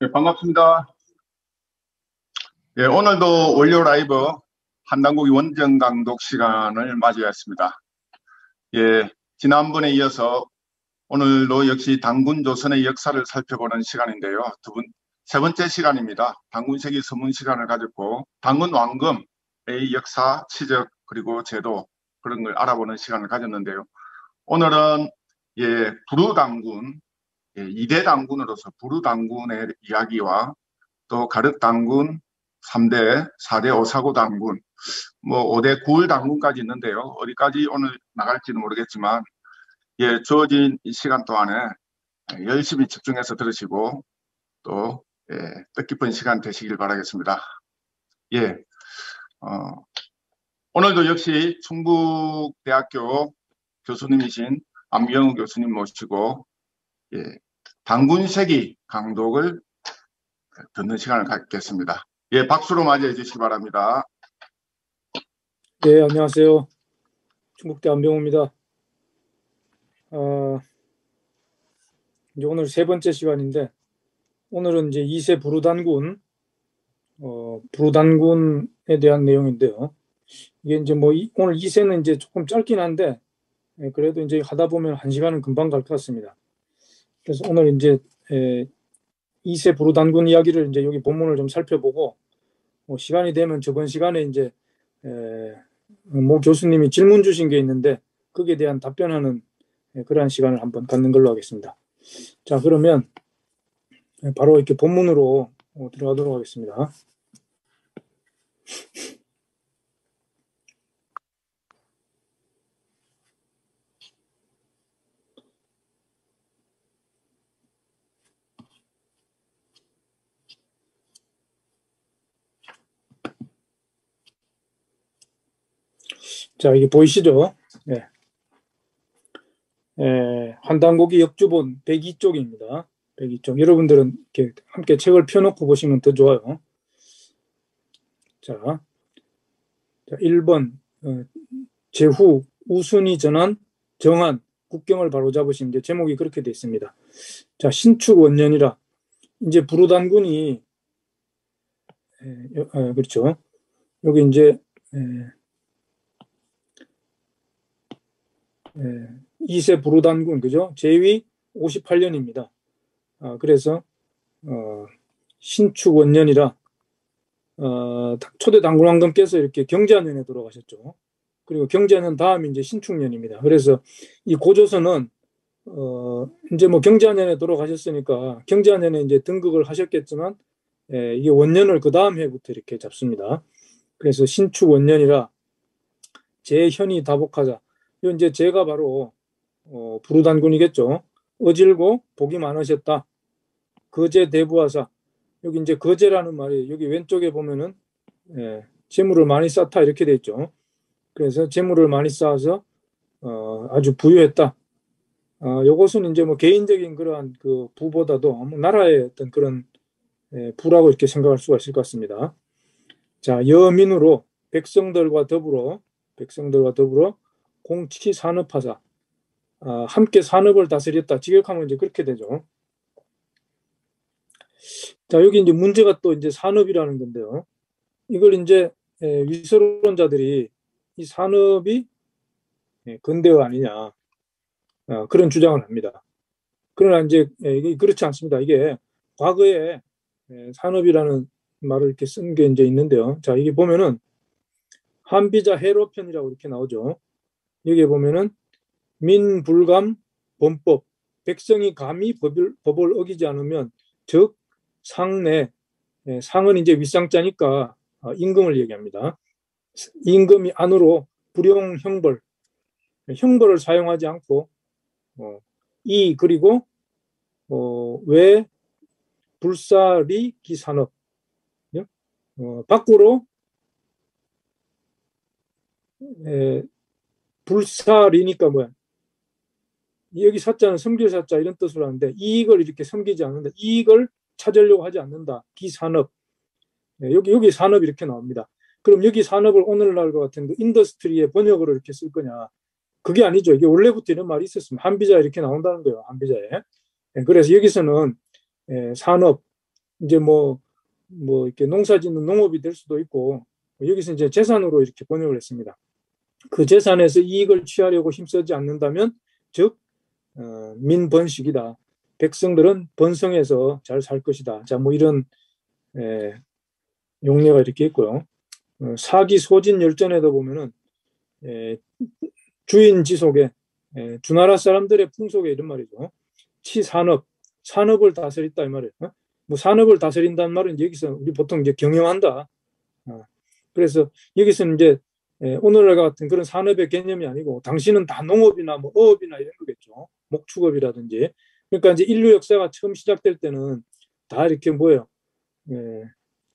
네, 반갑습니다. 예, 오늘도 월요 라이브 한당국이 원정 강독 시간을 맞이했습니다. 예, 지난번에 이어서 오늘도 역시 당군 조선의 역사를 살펴보는 시간인데요. 세 번째 시간입니다. 당군세기 서문 시간을 가졌고 당군 왕금의 역사, 치적, 그리고 제도 그런 걸 알아보는 시간을 가졌는데요. 오늘은 부르당군, 2대 당군으로서 부르당군의 이야기와 또 가륵당군, 3대, 4대 오사고 당군, 5대 구울 당군까지 있는데요. 어디까지 오늘 나갈지는 모르겠지만, 주어진 이 시간 동안에 열심히 집중해서 들으시고, 또, 뜻깊은 시간 되시길 바라겠습니다. 오늘도 역시 충북대학교 교수님이신 안병우 교수님 모시고, 당군세기 강독을 듣는 시간을 갖겠습니다. 박수로 맞이해 주시기 바랍니다. 네, 안녕하세요. 충북대 안병우입니다. 이제 오늘 세 번째 시간인데, 오늘은 이제 2세 부르단군, 부르단군에 대한 내용인데요. 이게 이제 오늘 2세는 이제 조금 짧긴 한데, 그래도 이제 하다 보면 1시간은 금방 갈 것 같습니다. 그래서 오늘 이제 2세 부르단군 이야기를 이제 여기 본문을 좀 살펴보고, 시간이 되면 저번 시간에 이제 모 교수님이 질문 주신 게 있는데 거기에 대한 답변하는 그러한 시간을 한번 갖는 걸로 하겠습니다. 자, 그러면 바로 이렇게 본문으로 들어가도록 하겠습니다. 자, 이게 보이시죠? 네. 한당고기 역주본 102쪽입니다. 102쪽. 여러분들은 이렇게 함께 책을 펴놓고 보시면 더 좋아요. 자, 1번 제후 우순이 정한 국경을 바로잡으신 이제 제목이 그렇게 되어 있습니다. 자, 신축 원년이라 이제 부르단군이 그렇죠. 여기 이제 2세 부르단군, 그죠? 제위 58년입니다. 그래서 신축 원년이라 초대 당군왕금께서 이렇게 경자년에 돌아가셨죠. 그리고 경자년 다음이 이제 신축년입니다. 그래서 이 고조선은 이제 경자년에 돌아가셨으니까 경자년에 이제 등극을 하셨겠지만 이게 원년을 그 다음 해부터 이렇게 잡습니다. 그래서 신축 원년이라 제현이 다복하자. 이 이제 제가 바로 부르단군이겠죠. 어질고 복이 많으셨다. 거제 대부하사. 여기 이제 거제라는 말이 여기 왼쪽에 보면은 재물을 많이 쌓다 이렇게 돼 있죠. 그래서 재물을 많이 쌓아서 아주 부유했다. 요것은 이제 개인적인 그러한 그 부보다도 나라의 어떤 그런 부라고 이렇게 생각할 수가 있을 것 같습니다. 자, 여민으로 백성들과 더불어 공치 산업하사. 함께 산업을 다스렸다. 직역하면 이제 그렇게 되죠. 자, 여기 이제 문제가 또 이제 산업이라는 건데요. 이걸 이제 위서론자들이 이 산업이 근대화 아니냐 그런 주장을 합니다. 그러나 이제 이게 그렇지 않습니다. 이게 과거에 산업이라는 말을 이렇게 쓴 게 이제 있는데요. 자, 이게 보면은 한비자 해로편이라고 이렇게 나오죠. 여기에 보면은 민불감 범법, 백성이 감히 법을 어기지 않으면 즉 상내, 상은 이제 윗상자니까 임금을 얘기합니다. 임금이 안으로 불용 형벌을 사용하지 않고 그리고 왜 불사리 기산업 밖으로 불사리니까 뭐야? 여기 사자는 섬길 사자 이런 뜻으로 하는데 이익을 이렇게 섬기지 않는다. 이익을 찾으려고 하지 않는다. 기산업. 여기 산업이 이렇게 나옵니다. 그럼 여기 산업을 오늘날과 같은 그 인더스트리의 번역으로 이렇게 쓸 거냐? 그게 아니죠. 이게 원래부터 이런 말이 있었으면 한비자에 이렇게 나온다는 거예요. 한비자에. 그래서 여기서는 산업, 이제 뭐 이렇게 농사 짓는 농업이 될 수도 있고, 여기서 이제 재산으로 이렇게 번역을 했습니다. 그 재산에서 이익을 취하려고 힘쓰지 않는다면, 즉, 민번식이다. 백성들은 번성해서 잘 살 것이다. 자, 뭐 이런 용례가 이렇게 있고요. 사기 소진 열전에도 보면은 주인 지속에 주나라 사람들의 풍속에 이런 말이죠. 치산업, 산업을 다스린다 이 말이에요. 뭐 산업을 다스린다는 말은 여기서 우리 보통 이제 경영한다. 그래서 여기서는 이제 오늘날 같은 그런 산업의 개념이 아니고 당신은 다 농업이나 뭐 어업이나 이런 거겠죠. 목축업이라든지. 그러니까 이제 인류 역사가 처음 시작될 때는 다 이렇게 뭐예요?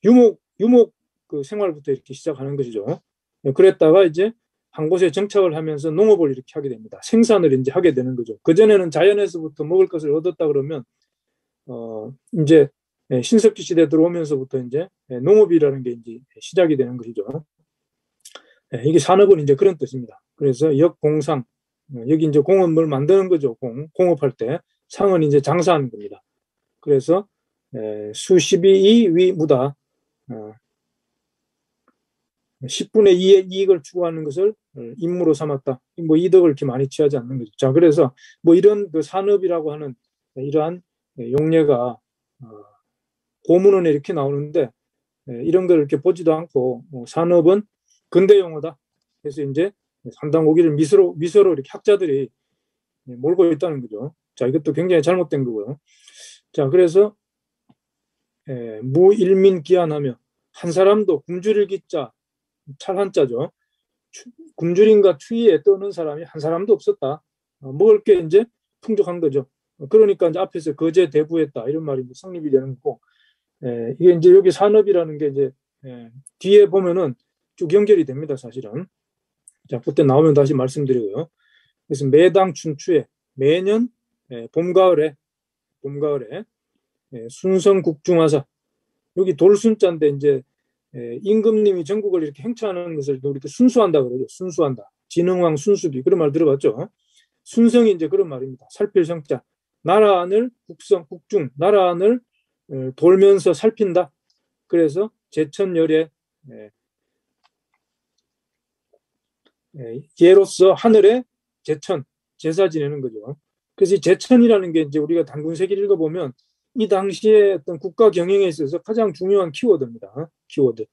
유목 그 생활부터 이렇게 시작하는 것이죠. 그랬다가 이제 한 곳에 정착을 하면서 농업을 이렇게 하게 됩니다. 생산을 이제 하게 되는 거죠. 그전에는 자연에서부터 먹을 것을 얻었다 그러면 이제 신석기 시대 들어오면서부터 이제 농업이라는 게 이제 시작이 되는 것이죠. 이게 산업은 이제 그런 뜻입니다. 그래서 역공상, 여기 이제 공은 뭘 만드는 거죠. 공업할 때. 상은 이제 장사하는 겁니다. 그래서 수십이 위 무다. 10분의 2의 이익을 추구하는 것을 임무로 삼았다. 뭐 이득을 이렇게 많이 취하지 않는 거죠. 자, 그래서 뭐 이런 그 산업이라고 하는 이러한 용례가 고문원에 이렇게 나오는데 이런 걸 이렇게 보지도 않고 산업은 근대 용어다. 그래서 이제 삼당오기를 미소로 이렇게 학자들이 몰고 있다는 거죠. 자, 이것도 굉장히 잘못된 거고요. 자, 그래서 무일민기한하며 한 사람도 굶주릴 기자 찰한자죠. 굶주림과 추위에 떠는 사람이 한 사람도 없었다. 먹을 게 이제 풍족한 거죠. 그러니까 이제 앞에서 거제대부했다 이런 말이 성립이 되는 거고, 이게 이제 여기 산업이라는 게 이제 뒤에 보면은 쭉 연결이 됩니다, 사실은. 자, 그때 나오면 다시 말씀드리고요. 그래서 매당 춘추에 매년 봄 가을에 순성국중하사, 여기 돌순자인데 이제 임금님이 전국을 이렇게 행차하는 것을 우리가 순수한다 그러죠. 순수한다. 진흥왕 순수비 그런 말 들어봤죠. 순성이 이제 그런 말입니다. 살필 성자. 나라 안을 국중 나라 안을 돌면서 살핀다. 그래서 제천열에 예로서 하늘에 제천 제사 지내는 거죠. 그래서 이 제천이라는 게 이제 우리가 단군세기를 읽어보면 이 당시에 어떤 국가 경영에 있어서 가장 중요한 키워드입니다. 키워드.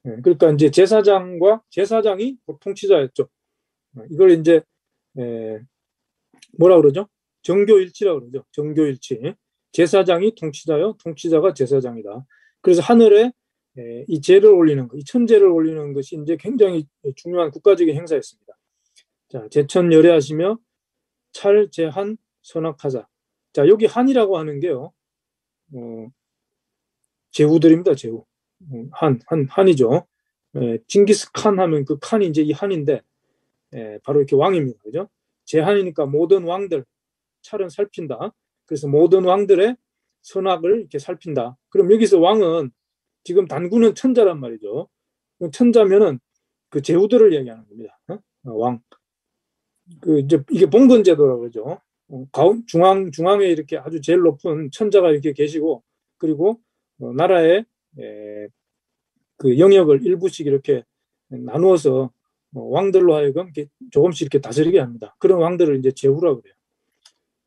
그러니까 이제 제사장이 통치자였죠. 이걸 이제 뭐라 그러죠? 정교일치라 그러죠. 정교일치. 제사장이 통치자요, 통치자가 제사장이다. 그래서 하늘에 이 제를 올리는 것, 이 천제를 올리는 것이 이제 굉장히 중요한 국가적인 행사였습니다. 자, 제천 열애하시며 찰제한 선악하자. 자, 여기 한이라고 하는 게요. 제후들입니다. 제후. 한이죠. 징기스칸 하면 그 칸이 이제 이 한인데 바로 이렇게 왕입니다. 그죠? 제한이니까 모든 왕들, 찰은 살핀다. 그래서 모든 왕들의 선악을 이렇게 살핀다. 그럼 여기서 왕은 지금 단군은 천자란 말이죠. 천자면은 그 제후들을 얘기하는 겁니다. 왕. 그 이제 이게 봉건제도라고 그러죠. 중앙에 이렇게 아주 제일 높은 천자가 이렇게 계시고, 그리고 나라의 그 영역을 일부씩 이렇게 나누어서 왕들로 하여금 이렇게 조금씩 이렇게 다스리게 합니다. 그런 왕들을 이제 제후라고 그래요.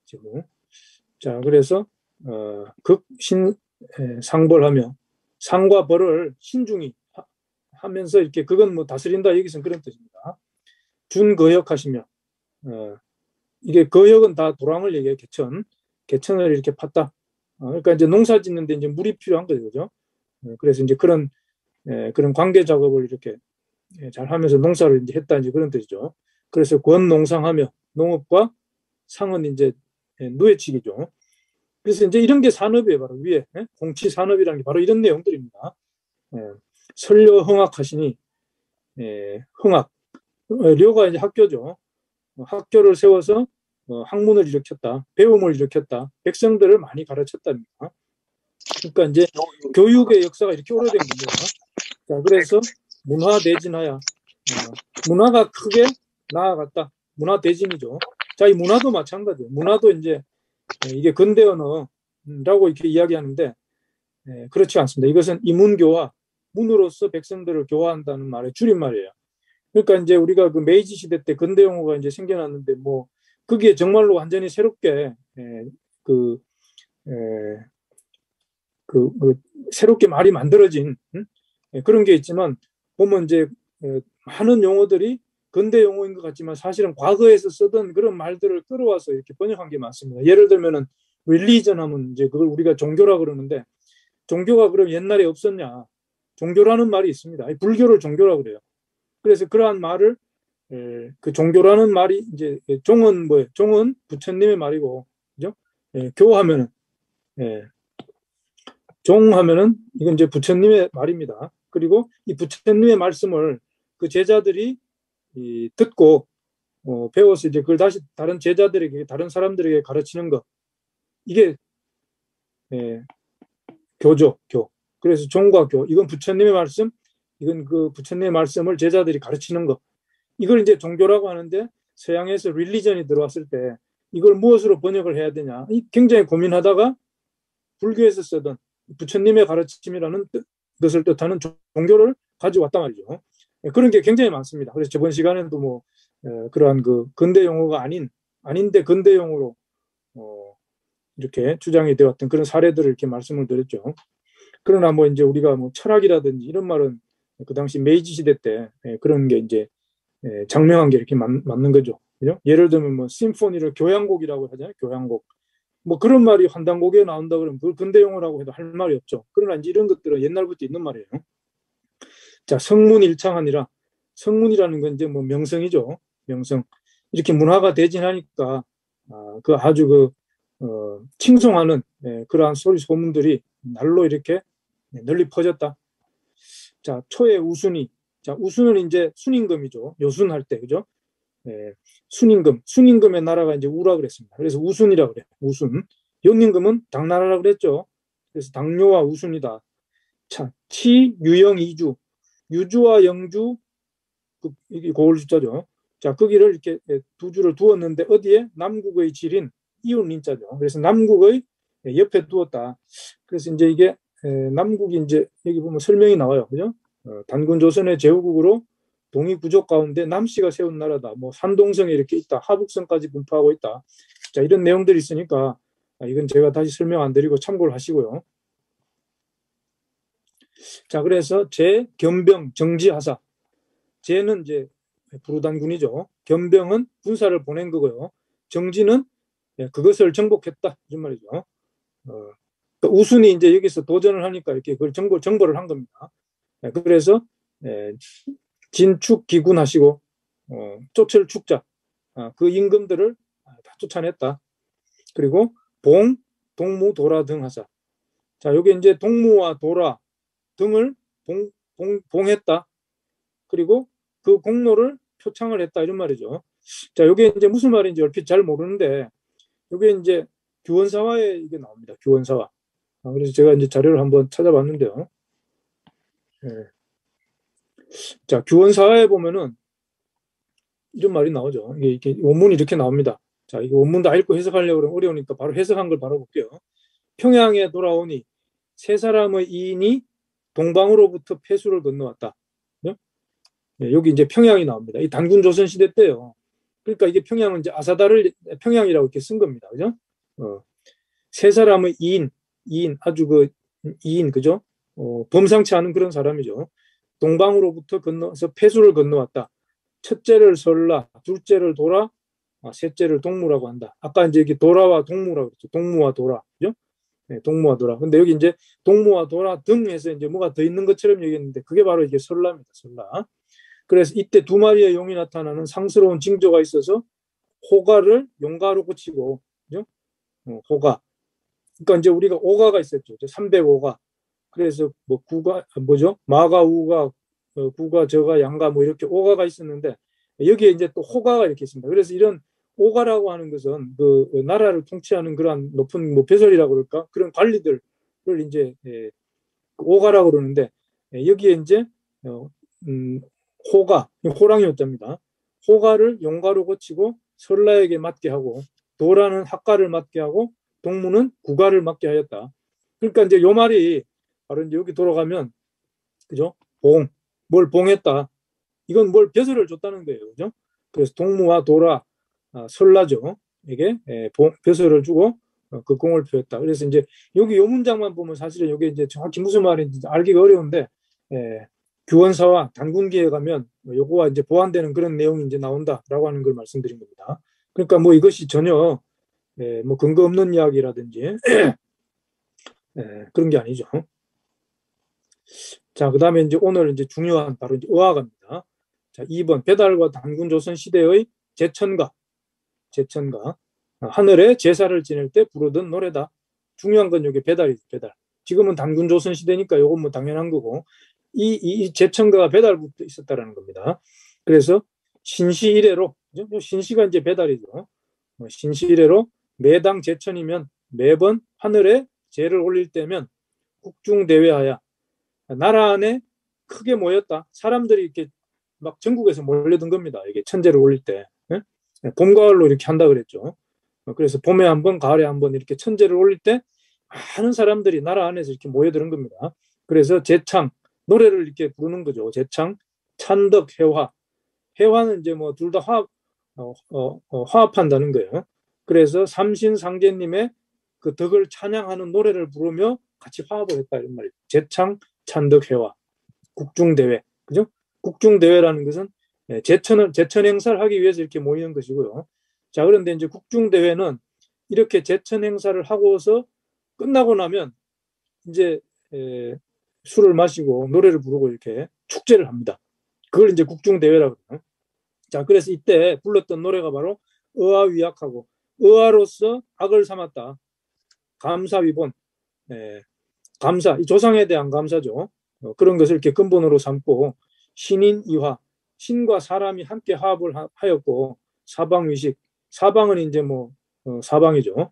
제후. 자, 그래서 극신 상벌하며 상과 벌을 신중히 하면서 이렇게 그건 뭐 다스린다 여기서는 그런 뜻입니다. 준거역하시며 이게 거역은 다 도랑을 얘기해요. 개천을 이렇게 팠다. 그러니까 이제 농사 짓는데 이제 물이 필요한 거죠, 그죠? 그래서 이제 그런 관계 작업을 이렇게 잘 하면서 농사를 이제 했다 이제 그런 뜻이죠. 그래서 권농상하며 농업과 상은 이제 누에치기죠. 그래서 이제 이런 게 산업이에요, 바로 위에 공치 산업이라는 게 바로 이런 내용들입니다. 설려 흥학하시니 흥학. 료가 이제 학교죠. 학교를 세워서 학문을 일으켰다, 배움을 일으켰다, 백성들을 많이 가르쳤답니다. 그러니까 이제 교육의 역사가 이렇게 오래된 겁니다. 자, 그래서 문화 대진하야. 문화가 크게 나아갔다. 문화 대진이죠. 자, 이 문화도 마찬가지예요. 문화도 이제 이게 근대 언어라고 이렇게 이야기하는데 그렇지 않습니다. 이것은 이문교화, 문으로서 백성들을 교화한다는 말의 줄임말이에요. 그러니까 이제 우리가 그 메이지 시대 때 근대 용어가 이제 생겨났는데 뭐 그게 정말로 완전히 새롭게 그, 새롭게 말이 만들어진 그런 게 있지만 보면 이제 많은 용어들이 근대 용어인 것 같지만 사실은 과거에서 쓰던 그런 말들을 끌어와서 이렇게 번역한 게 많습니다. 예를 들면은 릴리전 하면 이제 그걸 우리가 종교라 그러는데 종교가 그럼 옛날에 없었냐? 종교라는 말이 있습니다. 불교를 종교라고 그래요. 그래서 그러한 말을 그 종교라는 말이 이제 종은 뭐예요? 종은 부처님의 말이고, 그죠? 교하면은 종하면은 이건 이제 부처님의 말입니다. 그리고 이 부처님의 말씀을 그 제자들이 듣고 배워서 이제 그걸 다시 다른 제자들에게, 다른 사람들에게 가르치는 것, 이게 교죠, 교. 그래서 종과 교, 이건 부처님의 말씀, 이건 그 부처님의 말씀을 제자들이 가르치는 것. 이걸 이제 종교라고 하는데 서양에서 릴리전이 들어왔을 때 이걸 무엇으로 번역을 해야 되냐 굉장히 고민하다가 불교에서 쓰던 부처님의 가르침이라는 것을 뜻하는 종교를 가져왔단 말이죠. 그런 게 굉장히 많습니다. 그래서 저번 시간에도 뭐 그러한 그 근대 용어가 아닌데 근대 용어로 이렇게 주장이 되었던 그런 사례들을 이렇게 말씀을 드렸죠. 그러나 뭐 이제 우리가 뭐 철학이라든지 이런 말은 그 당시 메이지 시대 때 그런 게 이제 장명한 게 이렇게 맞는 거죠. 그죠? 예를 들면 뭐 심포니를 교향곡이라고 하잖아요. 교향곡. 뭐 그런 말이 환단곡에 나온다 그러면 그걸 근대 용어라고 해도 할 말이 없죠. 그러나 이제 이런 것들은 옛날부터 있는 말이에요. 자, 성문일창하니라. 성문이라는 건 이제 뭐 명성이죠. 명성. 이렇게 문화가 대진하니까 그 아주 그 칭송하는 그러한 소리 소문들이 날로 이렇게 널리 퍼졌다. 자, 초의 우순이. 자, 우순은 이제 순임금이죠. 요순할 때, 그죠? 순임금. 순임금의 나라가 이제 우라 그랬습니다. 그래서 우순이라 그래요. 우순. 연임금은 당나라라 그랬죠. 그래서 당뇨와 우순이다. 자, 치, 유영, 이주. 유주와 영주, 이게 고을 숫자죠. 자, 거기를 이렇게 두 줄을 두었는데 어디에? 남국의 질인 이웃민자죠. 그래서 남국의 옆에 두었다. 그래서 이제 이게 남국이 이제 여기 보면 설명이 나와요. 그죠? 단군 조선의 제후국으로 동이 부족 가운데 남씨가 세운 나라다. 뭐 산동성에 이렇게 있다. 하북성까지 분포하고 있다. 자, 이런 내용들이 있으니까 이건 제가 다시 설명 안 드리고 참고를 하시고요. 자, 그래서 제 겸병 정지하사. 제는 이제 부르단군이죠. 겸병은 군사를 보낸 거고요. 정지는 그것을 정복했다. 이런 말이죠. 우순이 이제 여기서 도전을 하니까 이렇게 그걸 정보를 한 겁니다. 그래서 진축 기군하시고 쫓을 축자 그 임금들을 다 쫓아냈다. 그리고 봉, 동무, 도라 등 하사. 자, 여기 이제 동무와 도라 등을 봉했다. 그리고 그 공로를 표창을 했다 이런 말이죠. 자, 이게 이제 무슨 말인지 얼핏 잘 모르는데 이게 이제 규원사화에 이게 나옵니다. 규원사화. 그래서 제가 이제 자료를 한번 찾아봤는데요. 자, 규원사화에 보면은 이런 말이 나오죠. 이게 원문이 이렇게 나옵니다. 자, 이거 원문 다 읽고 해석하려고 그러면 어려우니까 바로 해석한 걸 바로 볼게요. 평양에 돌아오니 세 사람의 이인이 동방으로부터 폐수를 건너왔다. 여기 이제 평양이 나옵니다. 이 단군 조선 시대 때요. 그러니까 이게 평양은 이제 아사다를 평양이라고 이렇게 쓴 겁니다. 그죠? 세 사람의 이인 아주 그 이인 그죠? 범상치 않은 그런 사람이죠. 동방으로부터 건너서 폐수를 건너왔다. 첫째를 설라, 둘째를 도라, 셋째를 동무라고 한다. 아까 이제 이게 도라와 동무라고 그랬죠. 동무와 도라, 그죠? 네, 동무와 도라. 근데 여기 이제 동무와 도라 등 해서 이제 뭐가 더 있는 것처럼 얘기했는데 그게 바로 이게 설라입니다. 설라. 그래서 이때 두 마리의 용이 나타나는 상스러운 징조가 있어서 호가를 용가로 고치고, 그죠? 호가. 그러니까 이제 우리가 오가가 있었죠. 305가. 그래서 뭐 구가 뭐죠? 마가, 우가, 구가, 저가, 양가 뭐 이렇게 오가가 있었는데 여기에 이제 또 호가가 이렇게 있습니다. 그래서 이런 오가라고 하는 것은 그 나라를 통치하는 그러한 높은 뭐 벼슬이라고 그럴까 그런 관리들을 이제 오가라고 그러는데 여기에 이제 호가 호랑이 호자입니다. 호가를 용가로 고치고 설라에게 맡게 하고 도라는 학가를 맡게 하고 동무는 국가를 맡게 하였다. 그러니까 이제 요 말이 바로 이제 여기 돌아가면 그죠? 뭘 봉했다. 이건 뭘 벼슬을 줬다는 거예요. 그죠? 그래서 동무와 도라, 설라죠. 이게 벼슬을 주고 그 공을 표했다. 그래서 이제 여기 요 문장만 보면 사실은 이게 이제 정확히 무슨 말인지 알기가 어려운데 규원사와 단군기에 가면 요거와 이제 보완되는 그런 내용이 이제 나온다라고 하는 걸 말씀드린 겁니다. 그러니까 뭐 이것이 전혀 뭐 근거 없는 이야기라든지 그런 게 아니죠. 자, 그다음에 이제 오늘 이제 중요한 바로 이제 의화가입니다. 자, 2번 배달과 단군 조선 시대의 제천가 하늘에 제사를 지낼 때 부르던 노래다. 중요한 건 여기 배달이죠. 배달. 지금은 단군 조선 시대니까 이건 뭐 당연한 거고 이 제천가가 배달부터 있었다라는 겁니다. 그래서 신시 이래로 신시가 이제 배달이죠. 신시 이래로 매당 제천이면 매번 하늘에 제를 올릴 때면 국중대회하여 나라 안에 크게 모였다. 사람들이 이렇게 막 전국에서 몰려든 겁니다. 이게 천제를 올릴 때. 봄, 가을로 이렇게 한다 그랬죠. 그래서 봄에 한 번, 가을에 한 번 이렇게 천제를 올릴 때 많은 사람들이 나라 안에서 이렇게 모여드는 겁니다. 그래서 제창, 노래를 이렇게 부르는 거죠. 제창, 찬덕, 해화. 해화는 이제 뭐 둘 다 화합한다는 거예요. 그래서 삼신상제님의 그 덕을 찬양하는 노래를 부르며 같이 화합을 했다 이런 말이에요. 제창, 찬덕, 해화. 국중대회. 그죠? 국중대회라는 것은 제천 행사를 하기 위해서 이렇게 모이는 것이고요. 자, 그런데 이제 국중대회는 이렇게 제천 행사를 하고서 끝나고 나면 이제 술을 마시고 노래를 부르고 이렇게 축제를 합니다. 그걸 이제 국중대회라고 그래요. 자, 그래서 이때 불렀던 노래가 바로 의아위약하고 의아로서 악을 삼았다. 감사위본, 감사, 이 조상에 대한 감사죠. 그런 것을 이렇게 근본으로 삼고 신인 이화, 신과 사람이 함께 화합을 하였고 사방위식, 사방은 이제 뭐 사방이죠.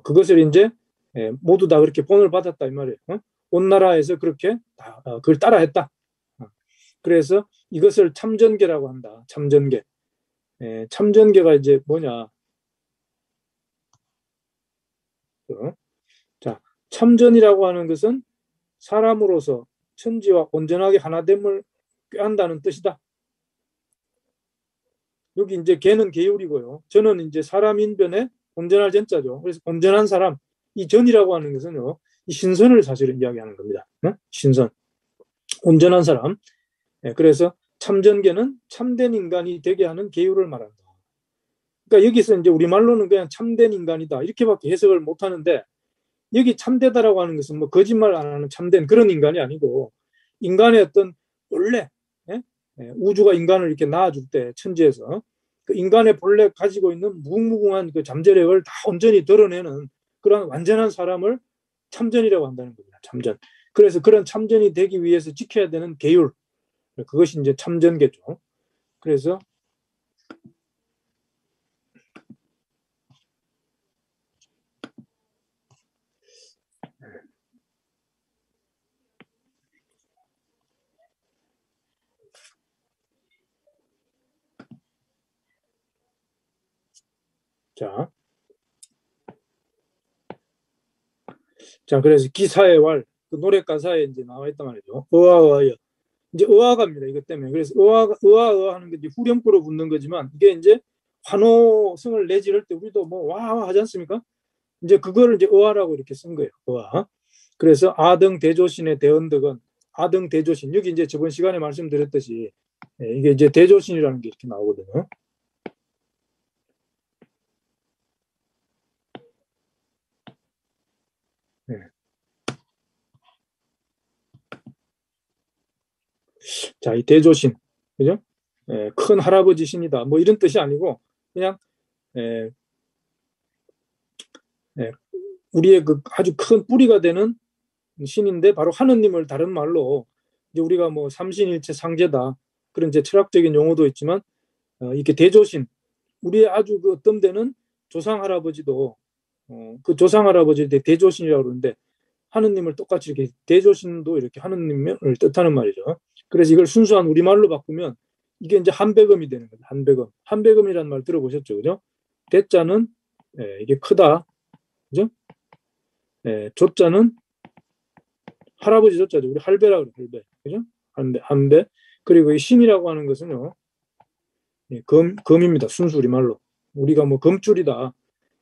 그것을 이제 모두 다 그렇게 본을 받았다 이 말이에요. 온 나라에서 그렇게 그걸 따라했다. 그래서 이것을 참전계라고 한다. 참전계. 참전계가 이제 뭐냐? 자, 참전이라고 하는 것은 사람으로서 천지와 온전하게 하나됨을 꾀한다는 뜻이다. 여기 이제 개는 개율이고요. 저는 이제 사람인변에 온전할 전자죠. 그래서 온전한 사람, 이 전이라고 하는 것은요, 이 신선을 사실은 이야기하는 겁니다. 신선, 온전한 사람. 그래서 참전계는 참된 인간이 되게 하는 계율을 말한다. 그러니까 여기서 이제 우리말로는 그냥 참된 인간이다 이렇게밖에 해석을 못 하는데 여기 참되다라고 하는 것은 뭐 거짓말 안 하는 참된 그런 인간이 아니고 인간의 어떤 원래 우주가 인간을 이렇게 낳아줄 때 천지에서 그 인간의 본래 가지고 있는 무궁무궁한 그 잠재력을 다 온전히 드러내는 그런 완전한 사람을 참전이라고 한다는 겁니다. 참전. 그래서 그런 참전이 되기 위해서 지켜야 되는 계율, 그것이 이제 참전계죠. 그래서 자, 그래서 기사의 왈, 그 노래 가사에 이제 나와 있단 말이죠. 의아의아. 이제 의아가입니다. 이것 때문에. 그래서 의아 하는 게 이제 후렴구로 붙는 거지만 이게 이제 환호성을 내지 이럴 때 우리도 뭐 와 하지 않습니까? 이제 그거를 이제 의아라고 이렇게 쓴 거예요. 의아. 그래서 아등 대조신의 대언덕은 아등 대조신. 여기 이제 저번 시간에 말씀드렸듯이 이게 이제 대조신이라는 게 이렇게 나오거든요. 자, 이 대조신, 그죠? 큰 할아버지 신이다. 뭐 이런 뜻이 아니고 그냥 우리의 그 아주 큰 뿌리가 되는 신인데 바로 하느님을 다른 말로 이제 우리가 뭐 삼신일체 상제다 그런 이제 철학적인 용어도 있지만 이렇게 대조신, 우리의 아주 그 어떤 데는 조상 할아버지도 그 조상 할아버지에 대조신이라고 그러는데 하느님을 똑같이 이렇게 대조신도 이렇게 하느님을 뜻하는 말이죠. 그래서 이걸 순수한 우리말로 바꾸면 이게 이제 한배검이 되는 거예요. 한배검. 한배검이라는 말 들어보셨죠, 그죠? 대자는 이게 크다, 그죠? 조자는 할아버지 조자죠. 우리 할배라 그래, 할배, 그죠? 한배. 그리고 이 신이라고 하는 것은요, 검입니다. 순수 우리말로. 우리가 뭐 검줄이다.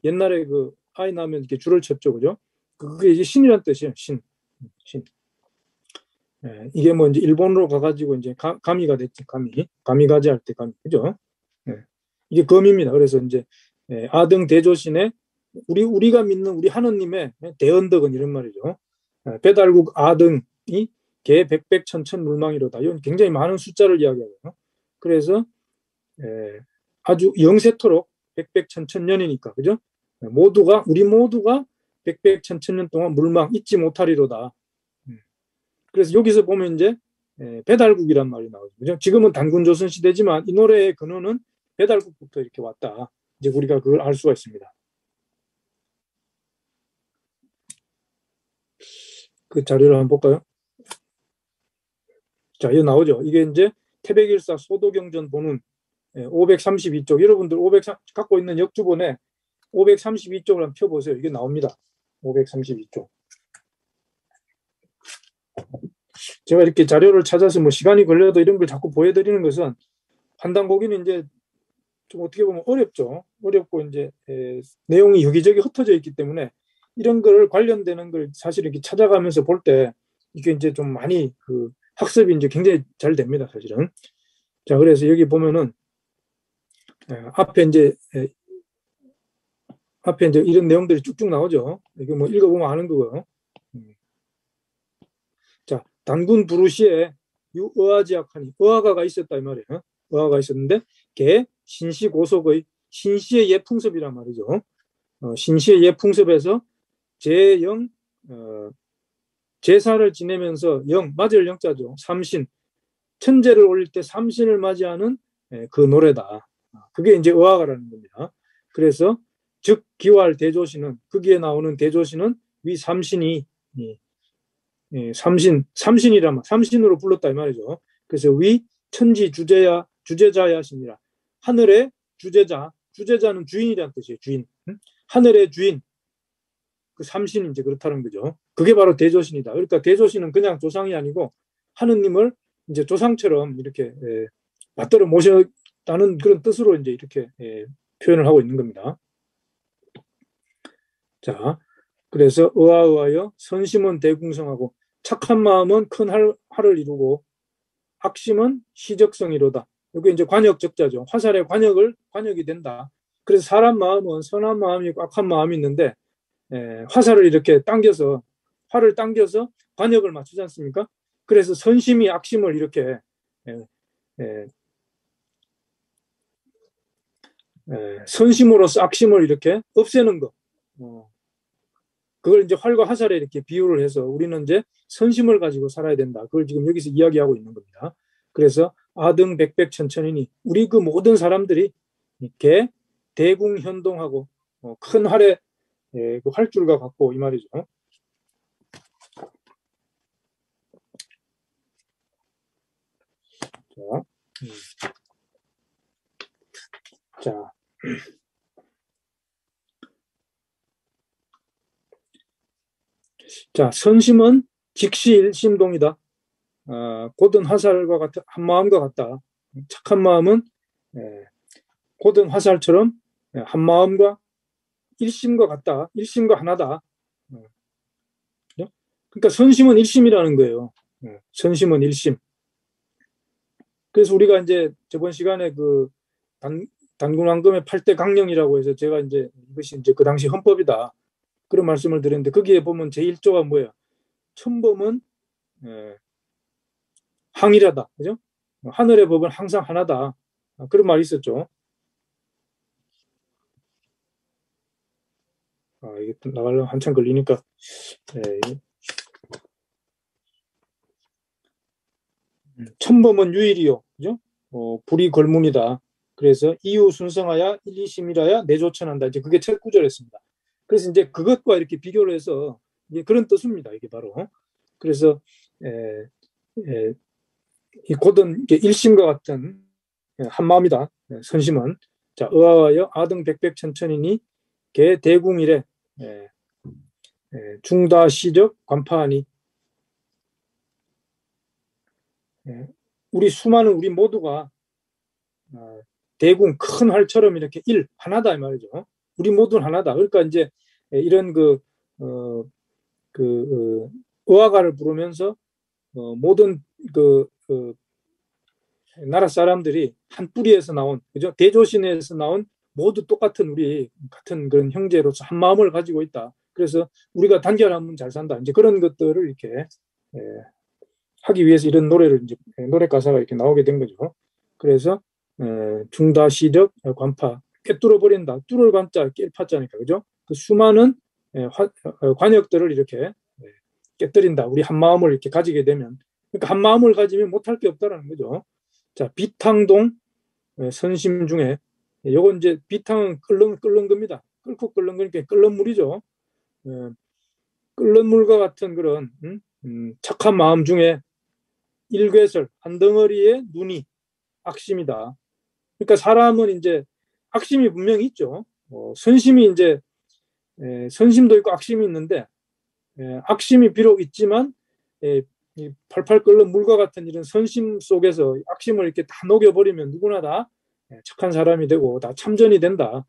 옛날에 그 아이 낳으면 이렇게 줄을 쳤죠, 그죠? 그게 이제 신이란 뜻이에요. 신. 이게 뭐 이제 일본으로 가가지고 이제 가미가 됐지. 가미가지 할 때 가미, 그죠? 이게 검입니다. 그래서 이제 아등 대조신의 우리가 믿는 우리 하느님의 대언덕은 이런 말이죠. 배달국 아등이 개 백백천천 물망이로다. 이건 굉장히 많은 숫자를 이야기하고요. 그래서 아주 영세토록 백백천천년이니까, 그죠? 우리 모두가 백백천천년 동안 물망 잊지 못하리로다. 그래서 여기서 보면 이제 배달국이란 말이 나오죠. 그죠? 지금은 단군조선 시대지만 이 노래의 근원은 배달국부터 이렇게 왔다. 이제 우리가 그걸 알 수가 있습니다. 그 자료를 한번 볼까요? 자, 여기 나오죠. 이게 이제 태백일사 소도경전 본문 532쪽. 여러분들 갖고 있는 역주본에 532쪽을 한번 펴보세요. 이게 나옵니다. 532쪽. 제가 이렇게 자료를 찾아서 뭐 시간이 걸려도 이런 걸 자꾸 보여드리는 것은 판단보기는 이제 좀 어떻게 보면 어렵죠. 어렵고 이제 내용이 여기저기 흩어져 있기 때문에 이런 걸 관련되는 걸 사실 이렇게 찾아가면서 볼 때 이게 이제 좀 많이 그 학습이 이제 굉장히 잘 됩니다, 사실은. 자, 그래서 여기 보면은 앞에 이제 이런 내용들이 쭉쭉 나오죠. 이거 뭐 읽어보면 아는 거고요. 자, 단군 부르시에 유의아지약하니 의아가가 있었다 이 말이에요. 의아가 있었는데 개 신시고속의 신시의 예풍습이란 말이죠. 신시의 예풍습에서 제영 제사를 지내면서 맞을 영자죠. 삼신 천재를 올릴 때 삼신을 맞이하는 그 노래다. 그게 이제 의아가라는 겁니다. 그래서 즉 기활 대조신은 거기에 나오는 대조신은 위 삼신이 삼신으로 불렀다 이 말이죠. 그래서 위 천지 주제자야시니라. 하늘의 주제자는 주인이라는 뜻이에요. 주인. 하늘의 주인. 그 삼신이 이제 그렇다는 거죠. 그게 바로 대조신이다. 그러니까 대조신은 그냥 조상이 아니고 하느님을 이제 조상처럼 이렇게 맞들어 모셨다는 그런 뜻으로 이제 이렇게 표현을 하고 있는 겁니다. 자, 그래서 의아의하여 선심은 대궁성하고 착한 마음은 큰 할을 이루고 악심은 시적성이로다. 이게 이제 관역적자죠. 화살의 관역이 된다. 그래서 사람 마음은 선한 마음이 있고 악한 마음이 있는데 화살을 이렇게 당겨서 활을 당겨서 관역을 맞추지 않습니까? 그래서 선심이 악심을 이렇게 선심으로서 악심을 이렇게 없애는 것. 그걸 이제 활과 화살에 이렇게 비유를 해서 우리는 이제 선심을 가지고 살아야 된다. 그걸 지금 여기서 이야기하고 있는 겁니다. 그래서 아등 백백천천이니 우리 그 모든 사람들이 이렇게 대궁현동하고 큰 활에 그 활줄과 같고 이 말이죠. 자, 선심은 직시일심동이다. 고든 화살과 같은 한 마음과 같다. 착한 마음은 고든 화살처럼 한 마음과 일심과 같다. 일심과 하나다. 그러니까 선심은 일심이라는 거예요. 선심은 일심. 그래서 우리가 이제 저번 시간에 그 단군왕금의 8대 강령이라고 해서 제가 이제 이것이 이제 그 당시 헌법이다. 그런 말씀을 드렸는데 거기에 보면 제1조가 뭐예요? 천범은 항일하다. 그죠? 하늘의 법은 항상 하나다. 그런 말이 있었죠. 이게 나가려면 한참 걸리니까. 천범은 유일이요. 그죠? 불이 걸문이다. 그래서 이유 순성하여 1, 2심이라야 내조천한다. 이제 그게 첫 구절이었습니다. 그래서 이제 그것과 이렇게 비교를 해서 이제 그런 뜻입니다. 이게 바로. 그래서 이 곧은 일심과 같은 한마음이다. 선심은 자 의아하여 아등 백백천천이니 개 대궁이래 중다시적 관파하니 우리 수많은 우리 모두가 대궁 큰 활처럼 이렇게 하나다 이 말이죠. 우리 모두는 하나다. 그러니까 이제 이런 의화가를 부르면서 모든 나라 사람들이 한 뿌리에서 나온 그죠? 대조신에서 나온 모두 똑같은 우리 같은 그런 형제로서 한 마음을 가지고 있다. 그래서 우리가 단결하면 잘 산다. 이제 그런 것들을 이렇게 하기 위해서 이런 노래를 이제 노래 가사가 이렇게 나오게 된 거죠. 그래서 중다시적 관파 꿰뚫어 버린다. 뚫을 관자 깰파자니까 그죠? 그 수많은 관역들을 이렇게 깨뜨린다. 우리 한 마음을 이렇게 가지게 되면 그러니까 한 마음을 가지면 못할 게 없다라는 거죠. 자 비탕동 선심 중에 요건 이제 비탕은 끓는 겁니다. 끓고 끓는 거니까 끓는 물이죠. 끓는 물과 같은 그런 착한 마음 중에 일괴설 한 덩어리의 눈이 악심이다. 그러니까 사람은 이제 악심이 분명히 있죠. 선심이 이제 선심도 있고 악심이 있는데 악심이 비록 있지만 이 팔팔 끓는 물과 같은 이런 선심 속에서 악심을 이렇게 다 녹여버리면 누구나 다 착한 사람이 되고 다 참전이 된다.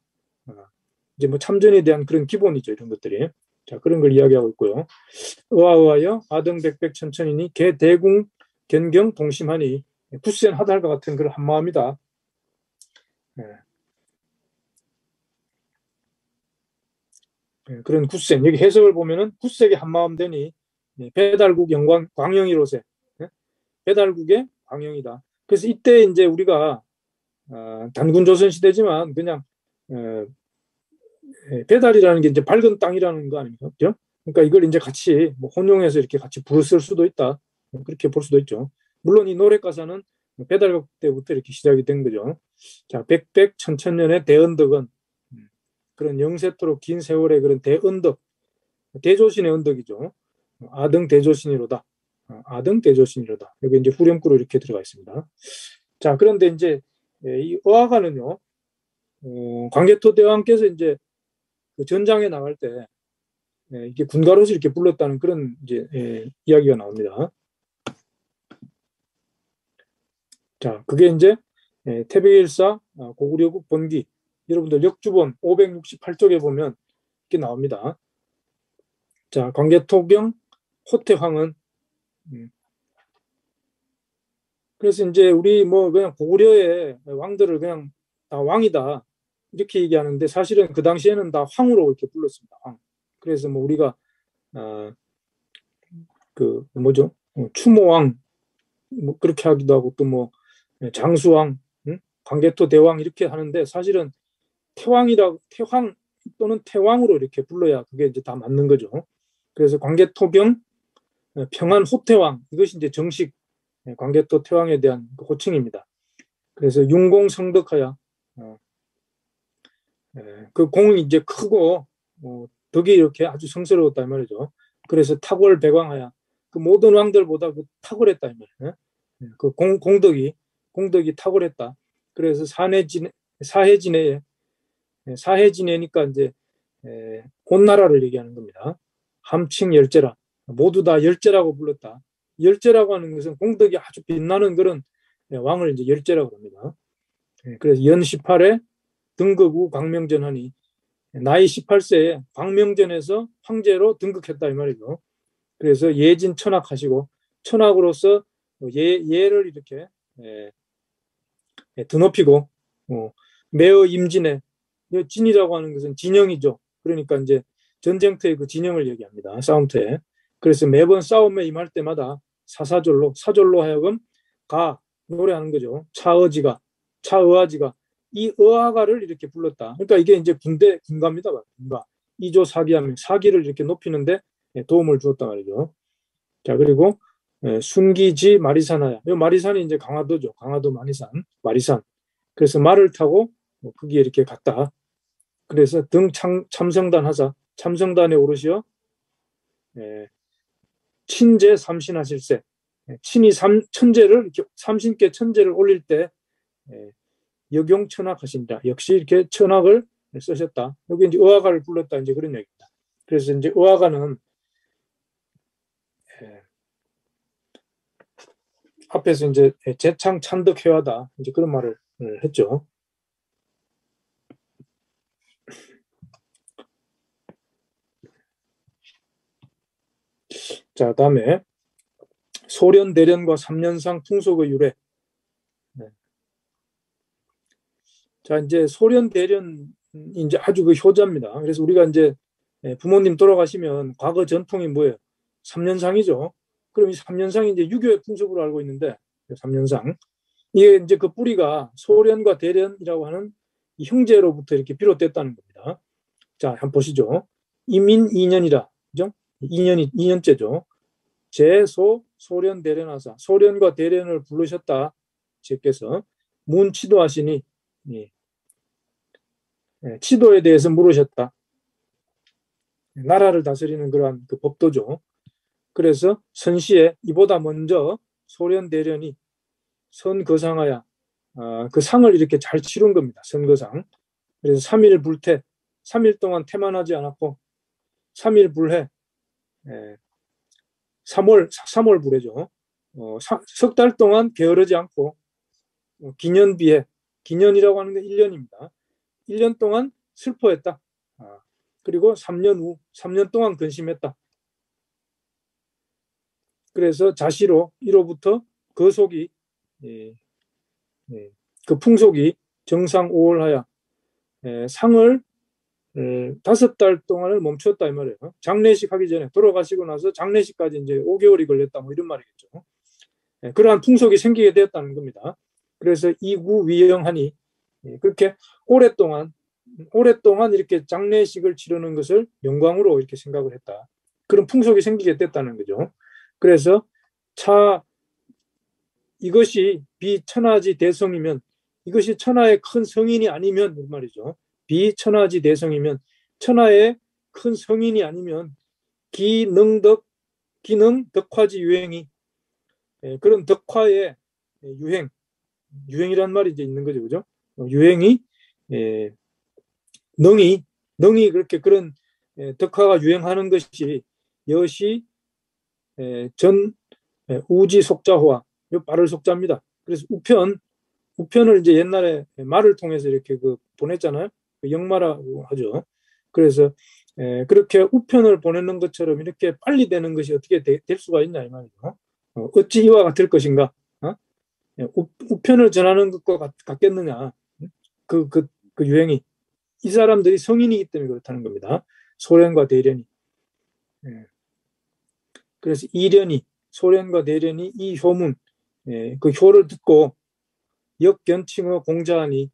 이제 뭐 참전에 대한 그런 기본이죠. 이런 것들이. 자 그런 걸 이야기하고 있고요. 의아하여 아등백백천천이니 개 대궁 견경 동심하니 굳센 하달과 같은 그런 한마음이다. 그런 굳센 여기 해석을 보면은 굳세게 한마음 되니 배달국 영광 광영이로세 배달국의 광영이다. 그래서 이때 이제 우리가 단군 조선 시대지만 그냥 배달이라는 게 이제 밝은 땅이라는 거 아닙니까? 그죠? 그러니까 이걸 이제 같이 뭐 혼용해서 이렇게 같이 부를 수도 있다. 그렇게 볼 수도 있죠. 물론 이 노래 가사는 배달국 때부터 이렇게 시작이 된 거죠. 자, 백백 천천년의 대언덕은 그런 영세토록 긴 세월의 그런 대언덕, 대조신의 언덕이죠. 아등 대조신이로다. 아등 대조신이로다. 여기 이제 후렴구로 이렇게 들어가 있습니다. 자, 그런데 이제 이 어화가는요, 광개토 대왕께서 이제 그 전장에 나갈 때 이게 군가로서 이렇게 불렀다는 그런 이제 이야기가 나옵니다. 자, 그게 이제 태백일사 고구려국 본기 여러분들 역주본 568쪽에 보면 이렇게 나옵니다. 자, 광개토경 호태황은 그래서 이제 우리 뭐 그냥 고구려의 왕들을 그냥 다 왕이다 이렇게 얘기하는데 사실은 그 당시에는 다 황으로 이렇게 불렀습니다. 황. 그래서 뭐 우리가 그 뭐죠? 추모왕 뭐 그렇게 하기도 하고 또 뭐 장수왕, 광개토 대왕 이렇게 하는데 사실은 태왕 또는 태왕으로 이렇게 불러야 그게 이제 다 맞는 거죠. 그래서 광개토경 평안 호태왕 이것이 이제 정식 광개토 태왕에 대한 호칭입니다. 그래서 융공성덕하야 그 공이 이제 크고 덕이 이렇게 아주 성스러웠다 이 말이죠. 그래서 탁월배광하야 그 모든 왕들보다 그 탁월했다 이 말이에요. 그 공덕이 탁월했다. 그래서 사해진해니까 이제 온 나라를 얘기하는 겁니다. 함칭 열제라 모두 다 열제라고 불렀다. 열제라고 하는 것은 공덕이 아주 빛나는 그런 왕을 이제 열제라고 합니다. 그래서 연 18에 등극 광명전하니 나이 18세에 광명전에서 황제로 등극했다 이 말이죠. 그래서 예진 천학하시고 천학으로서 예를 이렇게 드높이고 매어 임진에 진이라고 하는 것은 진영이죠. 그러니까 이제 전쟁터의 그 진영을 얘기합니다. 싸움터에. 그래서 매번 싸움에 임할 때마다 사졸로 하여금 노래하는 거죠. 차의아지가 이 의아가를 이렇게 불렀다. 그러니까 이게 이제 군가입니다. 군가. 이조 사기하면 사기를 이렇게 높이는데 도움을 주었단 말이죠. 자, 그리고 순기지 마리산하야. 이 마리산이 이제 강화도죠. 강화도 마리산. 그래서 말을 타고 거기에 이렇게 갔다. 그래서 참성단 하자. 참성단에 오르시어 친제 삼신하실세. 친이 천제를 이렇게 삼신께 천제를 올릴 때 역용천학하신다. 역시 이렇게 천학을 쓰셨다. 여기 이제 의화가를 불렀다. 이제 그런 얘기입니다. 그래서 이제 의화가는 앞에서 이제 재창 찬덕회화다. 이제 그런 말을 했죠. 자, 다음에 소련 대련과 삼년상 풍속의 유래. 자, 이제 소련 대련이 이제 아주 그 효자입니다. 그래서 우리가 이제 부모님 돌아가시면 과거 전통이 뭐예요? 삼년상이죠. 그럼 이 삼년상이 이제 유교의 풍속으로 알고 있는데, 삼년상. 이게 이제 그 뿌리가 소련과 대련이라고 하는 이 형제로부터 이렇게 비롯됐다는 겁니다. 자, 한번 보시죠. 이민 2년이라, 그죠? 2년째죠. 제소 소련 대련하사. 소련과 대련을 부르셨다. 제께서 문치도하시니, 치도에 대해서 물으셨다. 나라를 다스리는 그러한 그 법도죠. 그래서 선시에 이보다 먼저 소련 대련이 선거상하야 그 상을 이렇게 잘 치른 겁니다. 선거상. 그래서 3일 불태, 3일 동안 태만하지 않았고 3일 불해, 3월 불해죠. 석 달 동안 게으르지 않고 기년비에, 기년이라고 하는 게 1년입니다. 1년 동안 슬퍼했다. 그리고 3년 후, 3년 동안 근심했다. 그래서 자시로 이로부터 그 속이 그 풍속이 정상 5월하야 상을 5달 동안을 멈췄다 이 말이에요. 장례식 하기 전에 돌아가시고 나서 장례식까지 이제 5개월이 걸렸다 뭐 이런 말이겠죠. 그러한 풍속이 생기게 되었다는 겁니다. 그래서 이구위영하니 그렇게 오랫동안 이렇게 장례식을 치르는 것을 영광으로 이렇게 생각을 했다. 그런 풍속이 생기게 됐다는 거죠. 그래서 이것이 비천하지 대성이면, 이것이 천하의 큰 성인이 아니면 말이죠. 비천하지 대성이면, 천하의 큰 성인이 아니면 기능 덕화지 유행이, 그런 덕화의 유행이란 말이 이제 있는 거죠, 그죠? 유행이 능이 그렇게 그런 덕화가 유행하는 것이 여시 전 우지 속자화, 요 말을 속자입니다. 그래서 우편을 이제 옛날에 말을 통해서 이렇게 그 보냈잖아요. 역마라고 하죠. 그래서 그렇게 우편을 보내는 것처럼 이렇게 빨리 되는 것이 어떻게 될 수가 있냐 이 말이죠. 어찌 이와 같을 것인가? 우편을 전하는 것과 같겠느냐? 그 유행이, 이 사람들이 성인이기 때문에 그렇다는 겁니다. 소련과 대련이. 그래서 소련과 대련이 이 효문, 그 효를 듣고 역견칭어 공자하니,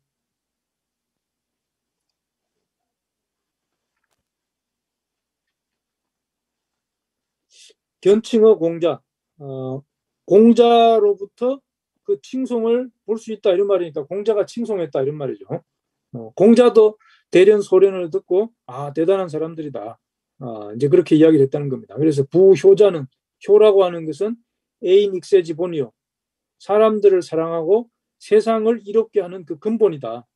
견칭어 공자, 공자로부터 그 칭송을 볼 수 있다 이런 말이니까 공자가 칭송했다 이런 말이죠. 공자도 대련 소련을 듣고 대단한 사람들이다. 이제 그렇게 이야기를 했다는 겁니다. 그래서 부효자는, 효라고 하는 것은 애인 익세지 본이요, 사람들을 사랑하고 세상을 이롭게 하는 그 근본이다.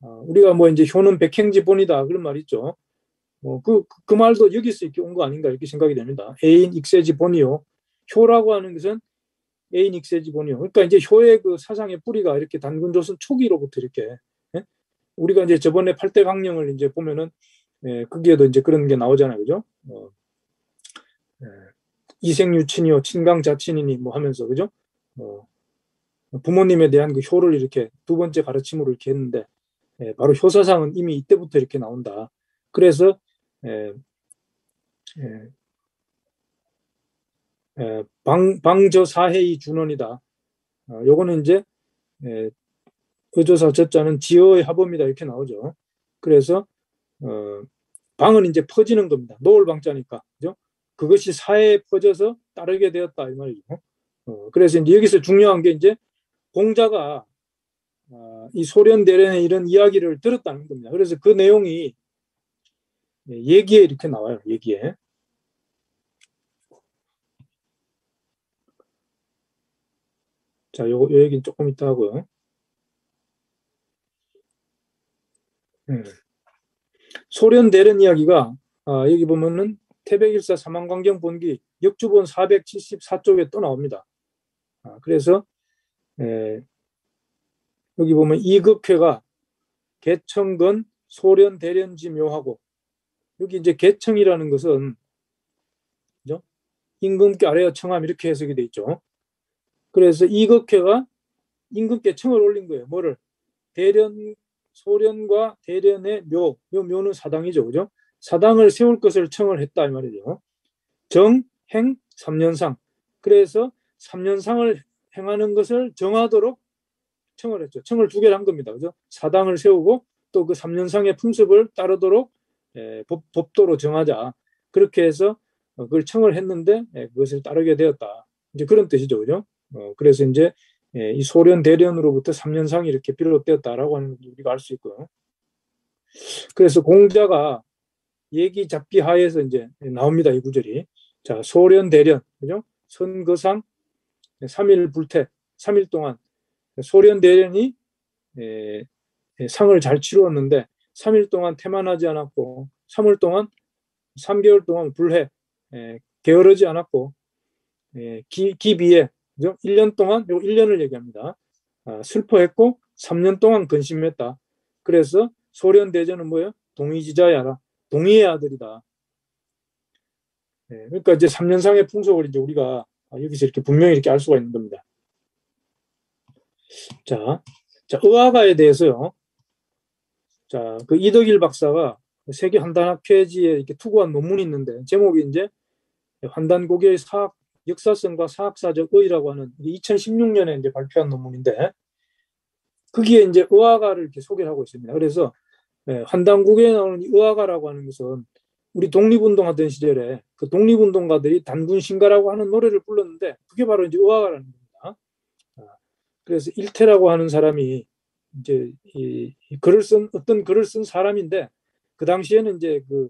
우리가 뭐 이제 효는 백행지 본이다 그런 말 있죠. 그 말도 여기서 이렇게 온 거 아닌가 이렇게 생각이 됩니다. 애인 익세지 본이요, 효라고 하는 것은 애인 익세지 본이요. 그러니까 이제 효의 그 사상의 뿌리가 이렇게 단군조선 초기로부터 이렇게, 우리가 이제 저번에 8대 강령을 이제 보면은 거기에도 이제 그런 게 나오잖아요, 그죠? 이생유친이요 친강자친이니 뭐 하면서, 그죠? 부모님에 대한 그 효를 이렇게 두 번째 가르침으로 이렇게 했는데, 바로 효사상은 이미 이때부터 이렇게 나온다. 그래서 방저사해의 준원이다. 요거는 이제 의조사 저자는 지어의 합음이다 이렇게 나오죠. 그래서 방은 이제 퍼지는 겁니다. 노을 방자니까, 그죠? 그것이 사회에 퍼져서 따르게 되었다 이 말이죠. 그래서 이제 여기서 중요한 게 이제 공자가 이 소련 대련의 이런 이야기를 들었다는 겁니다. 그래서 그 내용이 얘기에 이렇게 나와요. 얘기에. 자, 요 얘기는 조금 이따 하고요. 소련 대련 이야기가 여기 보면은 태백일사 사망광경 본기 역주본 474쪽에 또 나옵니다. 그래서 여기 보면 이극회가 개청건 소련 대련지 묘하고, 여기 이제 개청이라는 것은 그죠? 임금께 아래어 청함 이렇게 해석이 돼 있죠. 그래서 이극회가 임금께 청을 올린 거예요. 뭐를? 대련, 소련과 대련의 묘는 사당이죠. 그죠? 사당을 세울 것을 청을 했다 이 말이죠. 정, 행, 삼년상. 그래서 삼년상을 행하는 것을 정하도록 청을 했죠. 청을 두 개를 한 겁니다. 그죠? 사당을 세우고 또 그 삼년상의 풍습을 따르도록 법도로 정하자. 그렇게 해서 그걸 청을 했는데 그것을 따르게 되었다. 이제 그런 뜻이죠. 그죠? 그래서 이제 이 소련 대련으로부터 삼년상이 이렇게 비롯되었다라고 하는 걸 우리가 알 수 있고요. 그래서 공자가 얘기 잡기 하에서 이제 나옵니다. 이 구절이. 자, 소련 대련, 그죠? 선거상 3일 불태, 3일 동안 소련 대련이 상을 잘 치루었는데 3일 동안 태만하지 않았고 3월 동안 3개월 동안 불해 게으르지 않았고 기비에 1년 동안 요 1년을 얘기합니다. 슬퍼했고 3년 동안 근심했다. 그래서 소련 대전은 뭐예요? 동의지자야라. 동의의 아들이다. 그러니까 이제 3년상의 풍속을 이제 우리가 여기서 이렇게 분명히 이렇게 알 수가 있는 겁니다. 자, 의화가에 대해서요. 자, 그 이덕일 박사가 세계 한단학회지에 이렇게 투고한 논문이 있는데 제목이 이제 한단고개의 사학 역사성과 사학사적 의의라고 하는 2016년에 이제 발표한 논문인데 거기에 이제 의화가를 이렇게 소개를 하고 있습니다. 그래서 한단고개에 나오는 의화가라고 하는 것은 우리 독립운동하던 시절에 그 독립운동가들이 단군신가라고 하는 노래를 불렀는데 그게 바로 이제 의화가라는 겁니다. 그래서 일태라고 하는 사람이 이제 이 글을 쓴 어떤 글을 쓴 사람인데 그 당시에는 이제 그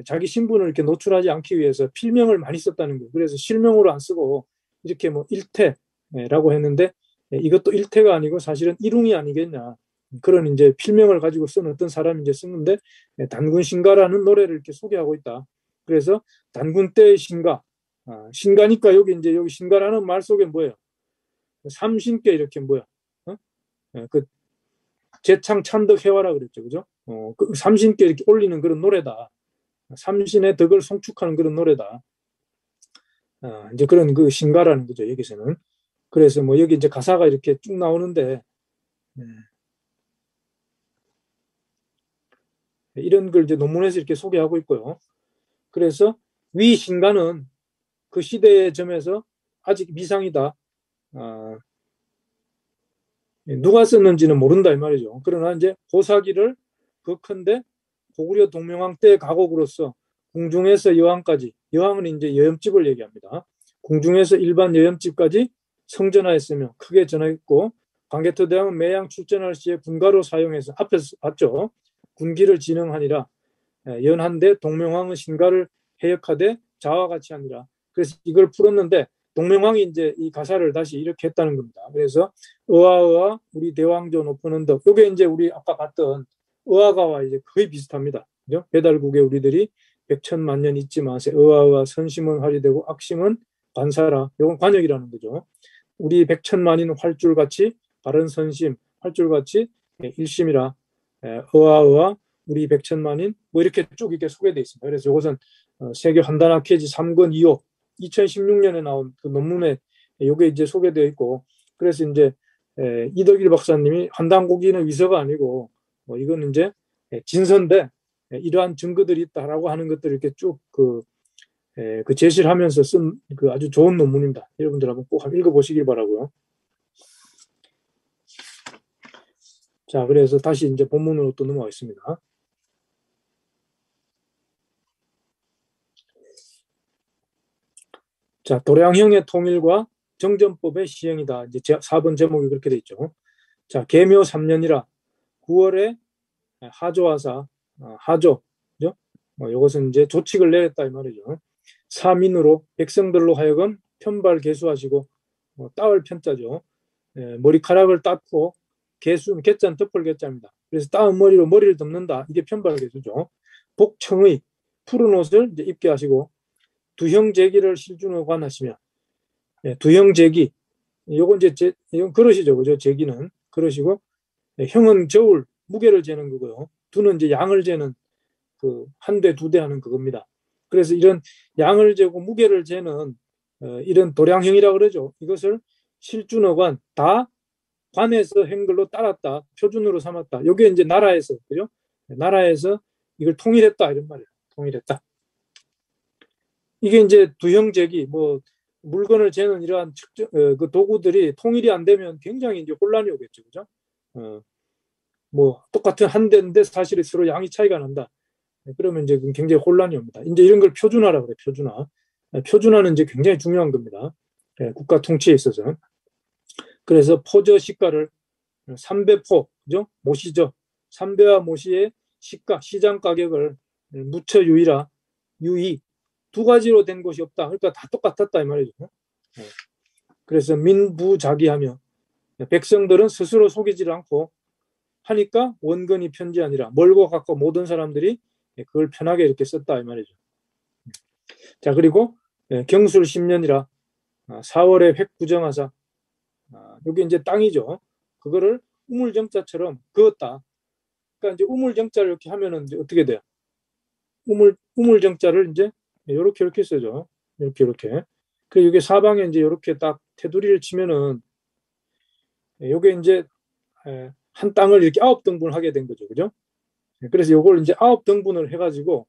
자기 신분을 이렇게 노출하지 않기 위해서 필명을 많이 썼다는 거예요. 그래서 실명으로 안 쓰고 이렇게 뭐 일태라고 했는데 이것도 일태가 아니고 사실은 일웅이 아니겠냐. 그런 이제 필명을 가지고 쓴 어떤 사람이 이제 썼는데 단군 신가라는 노래를 이렇게 소개하고 있다. 그래서 단군 때의 신가, 신가니까 여기 이제 여기 신가라는 말 속에 뭐예요? 삼신께 이렇게 뭐야? 그 재창 찬덕 해와라 그랬죠, 그죠? 그 삼신께 이렇게 올리는 그런 노래다. 삼신의 덕을 송축하는 그런 노래다. 이제 그런 그 신가라는 거죠, 여기서는. 그래서 뭐 여기 이제 가사가 이렇게 쭉 나오는데, 이런 걸 이제 논문에서 이렇게 소개하고 있고요. 그래서 위 신가는 그 시대의 점에서 아직 미상이다. 누가 썼는지는 모른다 이 말이죠. 그러나 이제 고사기를 극한데 고구려 동명왕 때 가곡으로서 궁중에서 여왕까지, 여왕은 이제 여염집을 얘기합니다. 궁중에서 일반 여염집까지 성전하였으며 크게 전하였고 광개토대왕은 매양 출전할 시에 군가로 사용해서 앞에서 봤죠. 군기를 진흥하니라. 연한데 동명왕은 신가를 해역하되 자와 같이 하니라. 그래서 이걸 풀었는데 동명왕이 이제 이 가사를 다시 이렇게 했다는 겁니다. 그래서 의아의아 우리 대왕조 높은 언덕. 이게 이제 우리 아까 봤던 의아가와 이제 거의 비슷합니다. 그죠? 배달국에 우리들이 백천만년 잊지 마세. 의아의아 선심은 활이 되고 악심은 관사라. 이건 관역이라는 거죠. 우리 백천만인 활줄같이 바른 선심, 활줄같이 일심이라. 의아의아 우리 백천만인 뭐 이렇게 쭉 이렇게 소개되어 있습니다. 그래서 이것은 세계 한단학회지 3권 2호 2016년에 나온 그 논문에 이게 이제 소개되어 있고 그래서 이제 이덕일 박사님이 한단고기는 위서가 아니고 이건 이제 진서인데 이러한 증거들이 있다라고 하는 것들을 이렇게 쭉 그 제시를 하면서 쓴 그 아주 좋은 논문입니다. 여러분들 한번 꼭 읽어보시길 바라고요. 자, 그래서 다시 이제 본문으로 또 넘어가겠습니다. 자, 도량형의 통일과 정전법의 시행이다. 이제 4번 제목이 그렇게 돼 있죠. 자, 계묘 3년이라 9월에 하조하사, 하조, 그죠? 이것은 이제 조칙을 내렸다 이 말이죠. 사민으로 백성들로 하여금 편발 개수하시고, 따을 편자죠. 머리카락을 닦고 개자는 덮을 개자입니다. 그래서 따은 머리로 머리를 덮는다. 이게 편발 개수죠. 복청의 푸른 옷을 이제 입게 하시고 두형제기를 실준으로 관하시며, 두형제기, 요건 이제 이건 그릇이죠, 그죠? 제기는 그릇이고, 형은 저울 무게를 재는 거고요. 두는 이제 양을 재는 그 한 대, 두 대 하는 그겁니다. 그래서 이런 양을 재고 무게를 재는 이런 도량형이라고 그러죠. 이것을 실준어관 다 관에서 행글로 따랐다, 표준으로 삼았다. 요게 이제 나라에서, 그죠? 나라에서 이걸 통일했다 이런 말이에요. 통일했다. 이게 이제 두형제기, 뭐 물건을 재는 이러한 그 도구들이 통일이 안 되면 굉장히 이제 혼란이 오겠죠, 그죠? 뭐 똑같은 한 대인데 사실은 서로 양이 차이가 난다. 그러면 이제 굉장히 혼란이 옵니다. 이제 이런 걸 표준화라고 그래요, 표준화. 표준화는 이제 굉장히 중요한 겁니다. 국가 통치에 있어서. 그래서 포저 시가를 삼배포, 그죠? 모시죠. 삼배와 모시의 시가, 시장 가격을 무처 유의라, 유의. 두 가지로 된 것이 없다. 그러니까 다 똑같았다 이 말이죠. 그래서 민부자기하며 백성들은 스스로 속이지 않고 하니까 원근이 편지 아니라 멀고 가까워 모든 사람들이 그걸 편하게 이렇게 썼다 이 말이죠. 자, 그리고 경술 10년이라 4월에 획부정하사, 여기 이제 땅이죠. 그거를 우물정자처럼 그었다. 그러니까 이제 우물정자를 이렇게 하면은 이제 어떻게 돼요? 우물정자를 이제 이렇게 쓰죠. 이렇게. 그리고 이게 사방에 이제 이렇게 딱 테두리를 치면은 이게 이제 한 땅을 이렇게 9등분을 하게 된 거죠, 그죠? 그래서 이걸 이제 9등분을 해가지고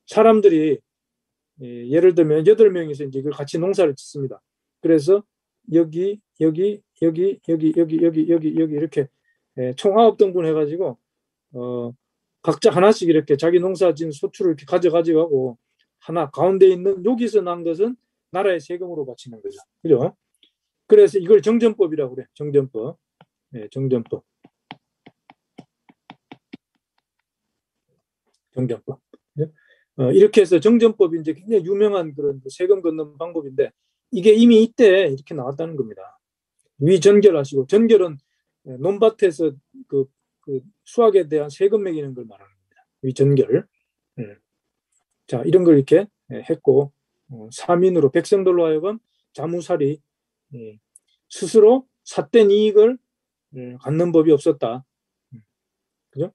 사람들이 예를 들면 8명이서 이제 이걸 같이 농사를 짓습니다. 그래서 여기 이렇게 총 9등분 해가지고 각자 하나씩 이렇게 자기 농사 지은 소출을 이렇게 가져가지고 하나 가운데 있는 여기서 난 것은 나라의 세금으로 바치는 거죠. 그죠? 그래서 이걸 정전법이라고 그래. 정전법. 정전법. 정전법. 이렇게 해서 정전법이 이제 굉장히 유명한 그런 세금 걷는 방법인데 이게 이미 이때 이렇게 나왔다는 겁니다. 위전결하시고, 전결은 논밭에서 그 수확에 대한 세금 매기는 걸 말하는 겁니다. 위전결. 자, 이런 걸 이렇게 했고, 사민으로 백성들로 하여금 자무살이 스스로 삿된 이익을 갖는 법이 없었다. 그죠?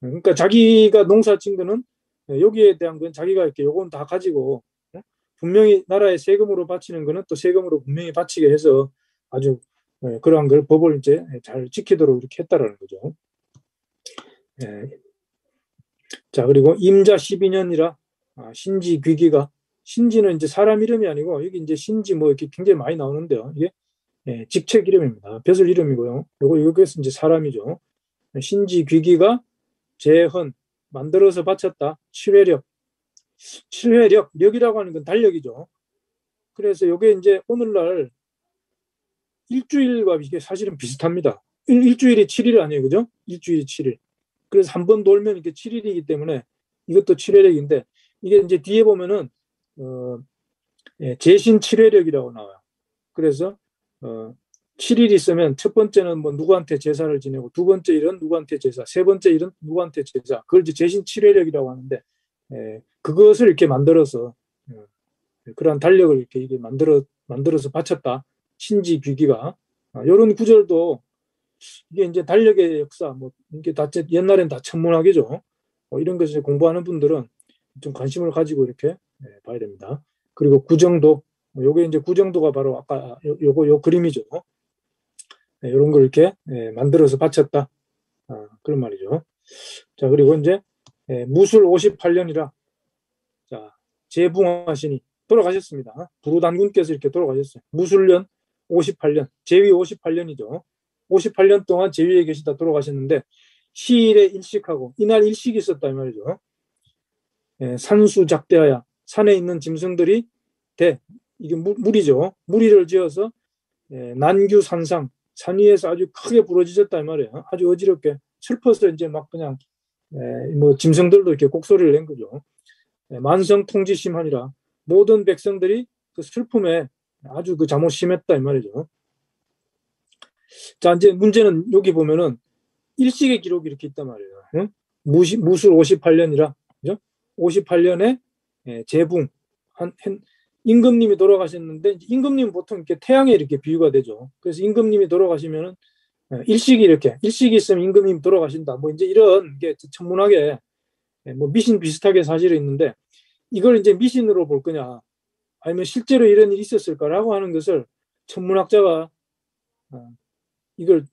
그러니까 자기가 농사 진 거는 여기에 대한 건 자기가 이렇게 요건 다 가지고 분명히 나라의 세금으로 바치는 거는 또 세금으로 분명히 바치게 해서 아주 그러한 걸 법을 이제 잘 지키도록 이렇게 했다라는 거죠. 자, 그리고 임자 12년이라 신지귀기가, 신지는 이제 사람 이름이 아니고 여기 이제 신지 뭐 이렇게 굉장히 많이 나오는데요. 이게 직책 이름입니다. 벼슬 이름이고요. 여기서 이제 사람이죠. 신지귀기가 재헌 만들어서 바쳤다. 7회력. 7회력, 력이라고 하는 건 달력이죠. 그래서 이게 이제 오늘날 일주일과 이게 사실은 비슷합니다. 일주일이 7일 아니에요, 그죠? 일주일이 7일. 그래서 한 번 돌면 이게 7일이기 때문에 이것도 7회력인데 이게 이제 뒤에 보면은 제신 7회력이라고 나와요. 그래서 7일 있으면 첫 번째는 뭐 누구한테 제사를 지내고 두 번째 일은 누구한테 제사, 세 번째 일은 누구한테 제사. 그걸 이제 제신 7회력이라고 하는데 그것을 이렇게 만들어서 그러한 달력을 이렇게 이게 만들어서 바쳤다. 신지귀기가 이런 구절도 이게 이제 달력의 역사 뭐 이게 다 옛날엔 다 천문학이죠. 이런 것을 공부하는 분들은 좀 관심을 가지고 이렇게 봐야 됩니다. 그리고 구정도, 요게 이제 구정도가 바로 아까 요 그림이죠. 이런 걸 이렇게 만들어서 바쳤다. 그런 말이죠. 자, 그리고 이제 무술 58년이라 자, 재붕하시니 돌아가셨습니다. 부루단군께서 이렇게 돌아가셨어요. 무술년 58년, 제위 58년이죠. 58년 동안 제위에 계시다 돌아가셨는데 시일에 일식하고 이날 일식이 있었다 이 말이죠. 산수작대하야, 산에 있는 짐승들이 이게 무리죠. 무리를 지어서 난규산상, 산 위에서 아주 크게 부러지셨다 이 말이에요. 아주 어지럽게 슬퍼서 이제 막 그냥 뭐 짐승들도 이렇게 곡소리를 낸 거죠. 만성 통지심하니라 모든 백성들이 그 슬픔에 아주 그 잠옷 심했다 이 말이죠. 자, 이제 문제는 여기 보면은 일식의 기록이 이렇게 있단 말이에요. 응? 무술 58년이라, 그죠? 58년에 재붕, 임금님이 돌아가셨는데, 임금님 보통 이렇게 태양에 이렇게 비유가 되죠. 그래서 임금님이 돌아가시면은 일식이 이렇게, 일식이 있으면 임금님이 돌아가신다. 뭐 이제 이런 게 천문학에 뭐 미신 비슷하게 사실은 있는데, 이걸 이제 미신으로 볼 거냐, 아니면 실제로 이런 일이 있었을까라고 하는 것을 천문학자가 이걸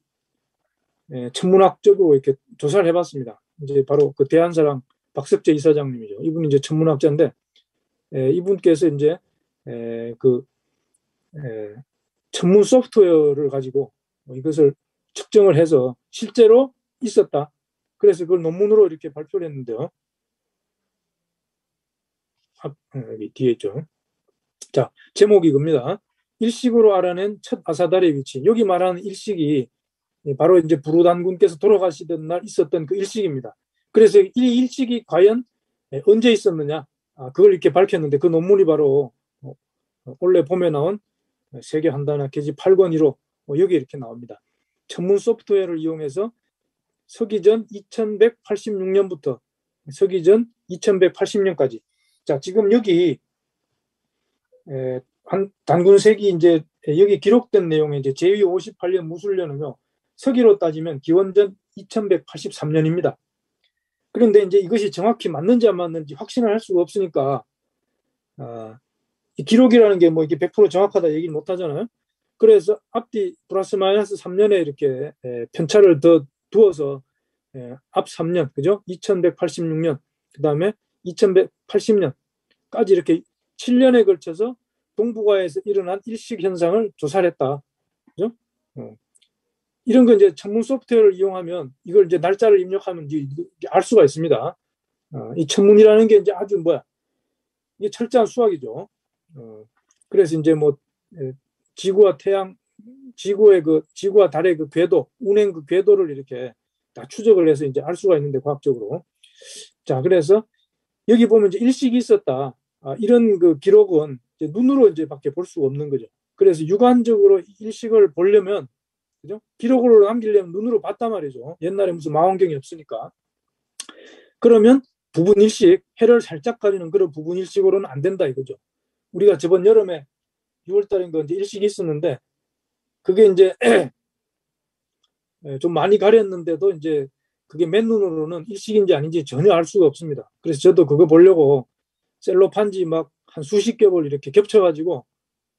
천문학적으로 이렇게 조사를 해봤습니다. 이제 바로 그 대한사랑 박석재 이사장님이죠. 이분이 이제 천문학자인데, 이분께서 이제 그 천문 소프트웨어를 가지고 이것을 측정을 해서 실제로 있었다. 그래서 그걸 논문으로 이렇게 발표를 했는데요. 여기 뒤에 있죠. 자, 제목이 이겁니다. 일식으로 알아낸 첫 아사달의 위치. 여기 말하는 일식이 바로 이제 부르단군께서 돌아가시던 날 있었던 그 일식입니다. 그래서 이 일식이 과연 언제 있었느냐, 그걸 이렇게 밝혔는데 그 논문이 바로 원래 봄에 나온 세계 한단학 계지 8권 1호 여기 이렇게 나옵니다. 천문 소프트웨어를 이용해서 서기전 2186년부터 서기전 2180년까지. 자, 지금 여기 한 단군세기 이제 여기 기록된 내용에 이제 제위 58년 무술년은요, 서기로 따지면 기원전 2183년입니다. 그런데 이제 이것이 정확히 맞는지 안 맞는지 확신을 할 수가 없으니까 이 기록이라는 게 뭐 이게 100% 정확하다 얘기를 못 하잖아요. 그래서 앞뒤 플러스 마이너스 3년에 이렇게 편차를 더 두어서 앞 3년, 그죠? 2186년, 그 다음에 2180년까지 이렇게 7년에 걸쳐서 동북아에서 일어난 일식 현상을 조사를 했다. 그죠? 이런 거 이제 천문 소프트웨어를 이용하면 이걸 이제 날짜를 입력하면 이제 알 수가 있습니다. 이 천문이라는 게 이제 아주 이게 철저한 수학이죠. 그래서 이제 뭐 지구와 태양, 지구와 달의 그 궤도, 운행 그 궤도를 이렇게 다 추적을 해서 이제 알 수가 있는데 과학적으로. 자, 그래서 여기 보면 이제 일식이 있었다. 이런 그 기록은 이제 눈으로 이제 밖에 볼 수가 없는 거죠. 그래서 육안적으로 일식을 보려면, 그죠? 기록으로 남기려면 눈으로 봤단 말이죠. 옛날에 무슨 망원경이 없으니까. 그러면 부분 일식, 해를 살짝 가리는 그런 부분 일식으로는 안 된다 이거죠. 우리가 저번 여름에 6월 달인가 이제 일식이 있었는데, 그게 이제 좀 많이 가렸는데도 이제 그게 맨눈으로는 일식인지 아닌지 전혀 알 수가 없습니다. 그래서 저도 그거 보려고 셀로판지 막 한 수십 겹을 이렇게 겹쳐가지고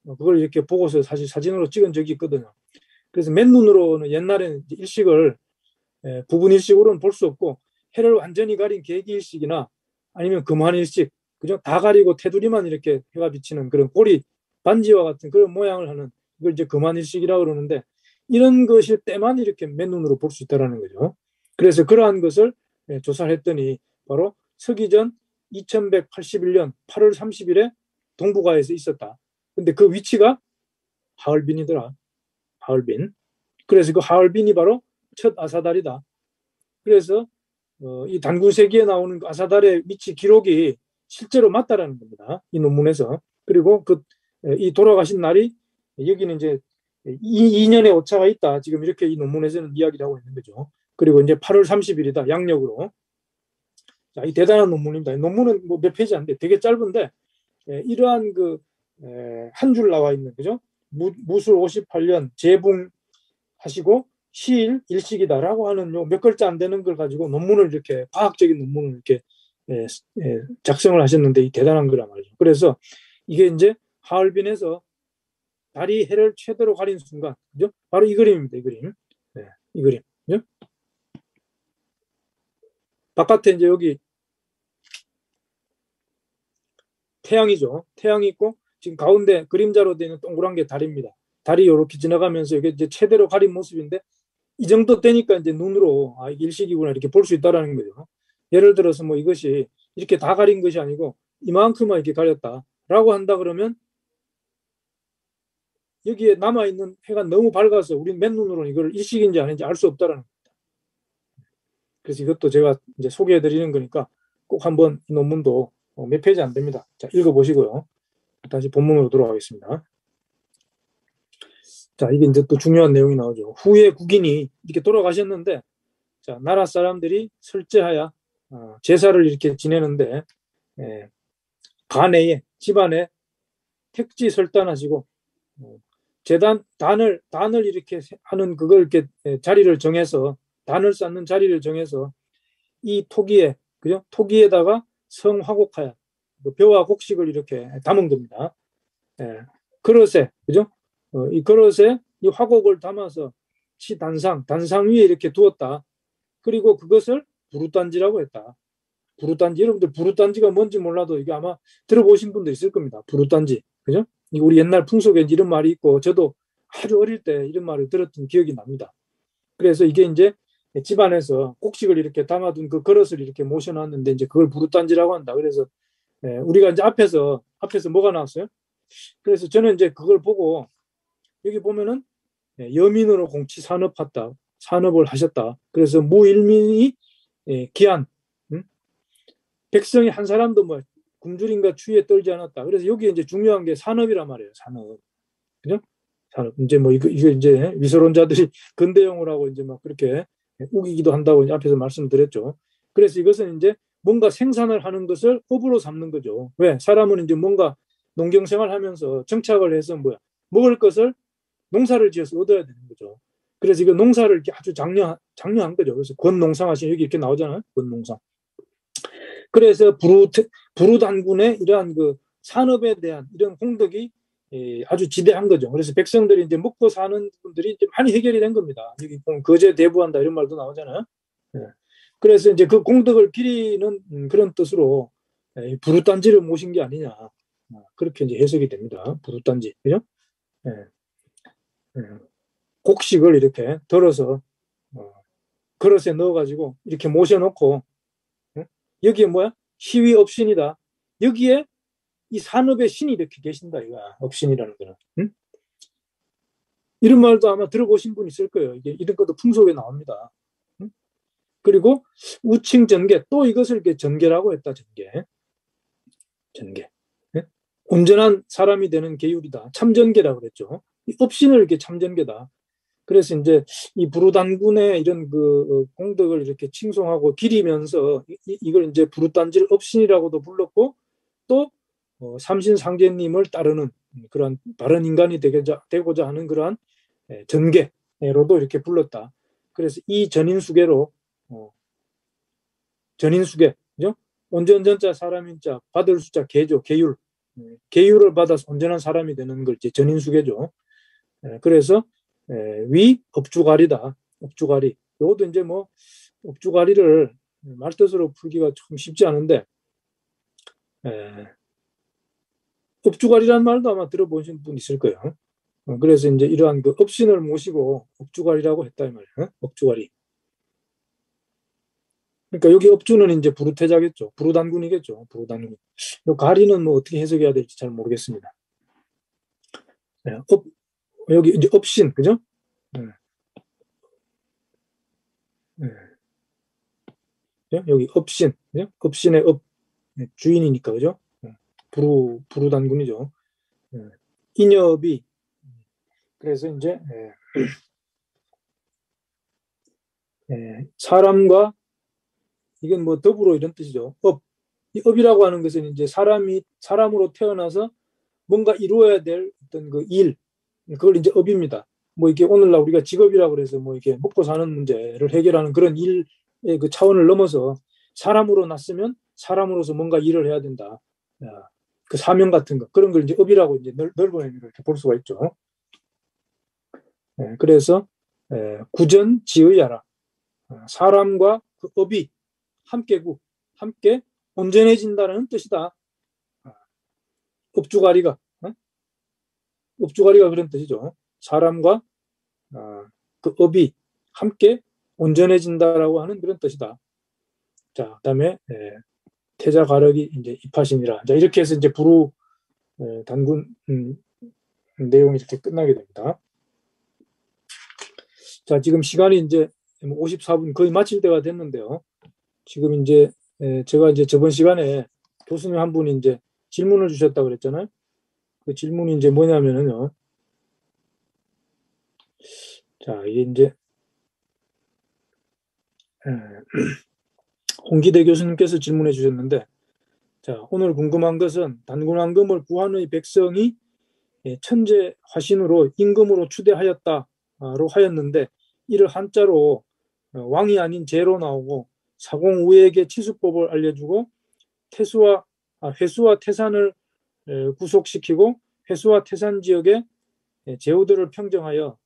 그걸 이렇게 보고서 사실 사진으로 찍은 적이 있거든요. 그래서 맨눈으로는 옛날에는 일식을 부분 일식으로는 볼 수 없고, 해를 완전히 가린 계기 일식이나 아니면 금환 일식, 그죠? 다 가리고 테두리만 이렇게 해가 비치는 그런 꼬리 반지와 같은 그런 모양을 하는, 이걸 이제 금환 일식이라고 그러는데, 이런 것일 때만 이렇게 맨눈으로 볼 수 있다는 거죠. 그래서 그러한 것을 조사를 했더니 바로 서기전 2181년 8월 30일에 동북아에서 있었다. 근데 그 위치가 하얼빈이더라. 하얼빈. 그래서 그 하얼빈이 바로 첫 아사달이다. 그래서 이 단군세기에 나오는 아사달의 위치 기록이 실제로 맞다라는 겁니다. 이 논문에서. 그리고 이 돌아가신 날이 여기는 이제 2년의 오차가 있다. 지금 이렇게 이 논문에서는 이야기를 하고 있는 거죠. 그리고 이제 8월 30일이다. 양력으로. 자, 이 대단한 논문입니다. 논문은 뭐 몇 페이지 안 돼. 되게 짧은데 이러한 한 줄 나와 있는, 그죠? 무술 58년 재붕하시고 시일 일식이다라고 하는 몇 글자 안 되는 걸 가지고 논문을 이렇게 과학적인 논문을 이렇게 작성을 하셨는데 이 대단한 거란 말이죠. 그래서 이게 이제 하얼빈에서 달이 해를 최대로 가린 순간, 그죠? 바로 이 그림입니다. 이 그림. 이 그림. 그죠? 바깥에 이제 여기 태양이죠. 태양이 있고 지금 가운데 그림자로 되는 동그란 게 달입니다. 달이 이렇게 지나가면서 이게 이제 최대로 가린 모습인데, 이 정도 되니까 이제 눈으로 이게 일식이구나 이렇게 볼 수 있다라는 거죠. 예를 들어서 뭐 이것이 이렇게 다 가린 것이 아니고 이만큼만 이렇게 가렸다라고 한다 그러면 여기에 남아있는 해가 너무 밝아서 우린 맨눈으로는 이걸 일식인지 아닌지 알 수 없다라는 겁니다. 그래서 이것도 제가 이제 소개해 드리는 거니까 꼭 한번 이 논문도 몇 페이지 안 됩니다. 자, 읽어보시고요. 다시 본문으로 돌아가겠습니다. 자, 이게 이제 또 중요한 내용이 나오죠. 후에 국인이 이렇게 돌아가셨는데, 자, 나라 사람들이 설제하여 제사를 이렇게 지내는데, 가내에, 집안에 택지 설단하시고, 단을 이렇게 하는 그걸 이렇게 자리를 정해서, 단을 쌓는 자리를 정해서, 이 토기에, 그죠? 토기에다가 성화곡하여, 벼와 곡식을 이렇게 담은 겁니다. 그릇에, 그죠? 이 그릇에 이 화곡을 담아서 단상 위에 이렇게 두었다. 그리고 그것을 부룻단지라고 했다. 부룻단지, 여러분들 부룻단지가 뭔지 몰라도 이게 아마 들어보신 분들 있을 겁니다. 부룻단지, 그죠? 우리 옛날 풍속에 이런 말이 있고, 저도 아주 어릴 때 이런 말을 들었던 기억이 납니다. 그래서 이게 이제 집안에서 곡식을 이렇게 담아둔 그 그릇을 이렇게 모셔놨는데, 이제 그걸 부룻단지라고 한다. 그래서 우리가 이제 앞에서 뭐가 나왔어요? 그래서 저는 이제 그걸 보고, 여기 보면은 여민으로 공치 산업을 하셨다. 그래서 무일민이 기한, 백성이 한 사람도 뭐 굶주림과 추위에 떨지 않았다. 그래서 여기 이제 중요한 게 산업이란 말이에요. 산업, 그죠? 산업. 이제 뭐 이거 이제 위서론자들이 근대용을 하고 이제 막 그렇게 우기기도 한다고 이제 앞에서 말씀드렸죠. 그래서 이것은 이제 뭔가 생산을 하는 것을 업으로 삼는 거죠. 왜? 사람은 이제 뭔가 농경생활 하면서 정착을 해서 먹을 것을 농사를 지어서 얻어야 되는 거죠. 그래서 이거 농사를 이렇게 아주 장려한 거죠. 그래서 권농상하신 여기 이렇게 나오잖아요. 권농상. 그래서 부루단군의 이러한 그 산업에 대한 이런 공덕이 아주 지대한 거죠. 그래서 백성들이 이제 먹고 사는 분들이 이제 많이 해결이 된 겁니다. 여기 보면 거제 대부한다 이런 말도 나오잖아요. 그래서 이제 그 공덕을 기리는 그런 뜻으로 부룻단지를 모신 게 아니냐. 그렇게 이제 해석이 됩니다. 부룻단지. 그죠? 곡식을 이렇게 덜어서 그릇에 넣어가지고 이렇게 모셔놓고, 여기에 뭐야? 희위 업신이다. 여기에 이 산업의 신이 이렇게 계신다 이거야. 업신이라는 거는. 응? 이런 말도 아마 들어보신 분 있을 거예요. 이게 이런 것도 풍속에 나옵니다. 응? 그리고 우칭 전개, 또 이것을 이렇게 전개라고 했다. 전개. 응? 온전한 사람이 되는 계율이다. 참전개라고 그랬죠. 이 업신을 이렇게 참전개다. 그래서 이제 이 부루단군의 이런 그 공덕을 이렇게 칭송하고 기리면서 이걸 이제 부룻단질 업신이라고도 불렀고, 또 삼신상제님을 따르는 그런 바른 인간이 되고자 하는 그러한 전계로도 이렇게 불렀다. 그래서 이 전인수계로 전인수계, 그죠? 온전전자 사람인자 받을 숫자 계죠. 계율을 받아서 온전한 사람이 되는 걸 이제 전인수계죠. 그래서 위 업주가리다. 업주가리. 이것도 이제 뭐 업주가리를 말뜻으로 풀기가 좀 쉽지 않은데, 업주가리라는 말도 아마 들어보신 분 있을 거예요. 그래서 이제 이러한 그 업신을 모시고 업주가리라고 했다 이 말이에요. 업주가리. 그러니까 여기 업주는 이제 부루태자겠죠. 부루단군이겠죠. 부루단군. 이 가리는 뭐 어떻게 해석해야 될지 잘 모르겠습니다. 여기 이제 업신, 그죠? 여기 업신, 그죠? 업신의 업, 주인이니까, 그죠? 부루단군이죠. 인여업이, 그래서 이제 사람과, 이건 뭐 더불어 이런 뜻이죠. 이 업이라고 하는 것은 이제 사람으로 태어나서 뭔가 이루어야 될 어떤 그 일, 그걸 이제 업입니다. 뭐 이게 오늘날 우리가 직업이라고 그래서 뭐 이렇게 먹고 사는 문제를 해결하는 그런 일의 그 차원을 넘어서 사람으로 났으면 사람으로서 뭔가 일을 해야 된다. 그 사명 같은 거, 그런 걸 이제 업이라고 이제 넓은 의미로 이렇게 볼 수가 있죠. 그래서 구전 지의하라. 사람과 그 업이 함께 온전해진다는 뜻이다. 업주가리가 그런 뜻이죠. 사람과 그 업이 함께 온전해진다라고 하는 그런 뜻이다. 자, 그다음에 태자 가력이 이제 입하시니라. 자, 이렇게 해서 이제 부루 단군 내용이 이렇게 끝나게 됩니다. 자, 지금 시간이 이제 54분 거의 마칠 때가 됐는데요. 지금 이제 제가 이제 저번 시간에 교수님 한 분이 이제 질문을 주셨다고 그랬잖아요. 그 질문이 이제 뭐냐면은요. 자, 이게 이제 홍기대 교수님께서 질문해 주셨는데, 자, 오늘 궁금한 것은 단군왕금을 구한의 백성이 천재 화신으로 임금으로 추대하였다로 하였는데, 이를 한자로 왕이 아닌 제로 나오고 사공우에게 치수법을 알려주고 회수와 태산을 구속시키고 회수와 태산 지역에 제후들을 평정하여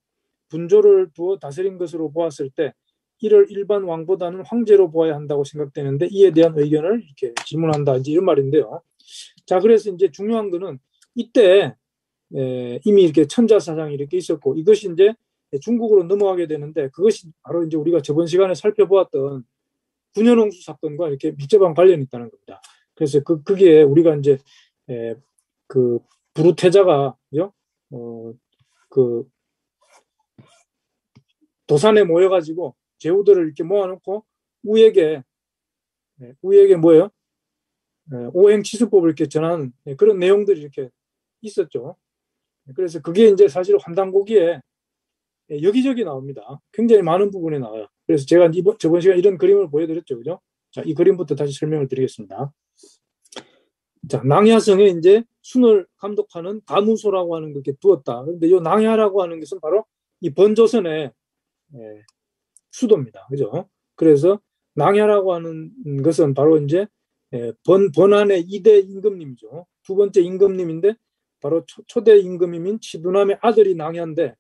분조를 두어 다스린 것으로 보았을 때 이를 일반 왕보다는 황제로 보아야 한다고 생각되는데 이에 대한 의견을 이렇게 질문한다 이제 이런 말인데요. 자, 그래서 이제 중요한 거는 이때 이미 이렇게 천자사상이 이렇게 있었고 이것이 이제 중국으로 넘어가게 되는데 그것이 바로 이제 우리가 저번 시간에 살펴보았던 군현홍수 사건과 이렇게 밀접한 관련이 있다는 겁니다. 그래서 그게 우리가 이제 그 부르태자가 그 도산에 모여가지고 제후들을 이렇게 모아놓고 우에게 뭐예요? 오행치수법을 이렇게 전하는 그런 내용들이 이렇게 있었죠. 그래서 그게 이제 사실 환단고기에 여기저기 나옵니다. 굉장히 많은 부분에 나와요. 그래서 제가 저번 시간에 이런 그림을 보여드렸죠. 그죠? 자, 이 그림부터 다시 설명을 드리겠습니다. 자, 낭야성에 이제 순을 감독하는 가무소라고 하는 걸 이렇게 두었다. 그런데 이 낭야라고 하는 것은 바로 이 번조선의 수도입니다. 그죠? 그래서 낭야라고 하는 것은 바로 이제 번안의 2대 임금님이죠. 두 번째 임금님인데 바로 초대 임금님인 치두남의 아들이 낭야인데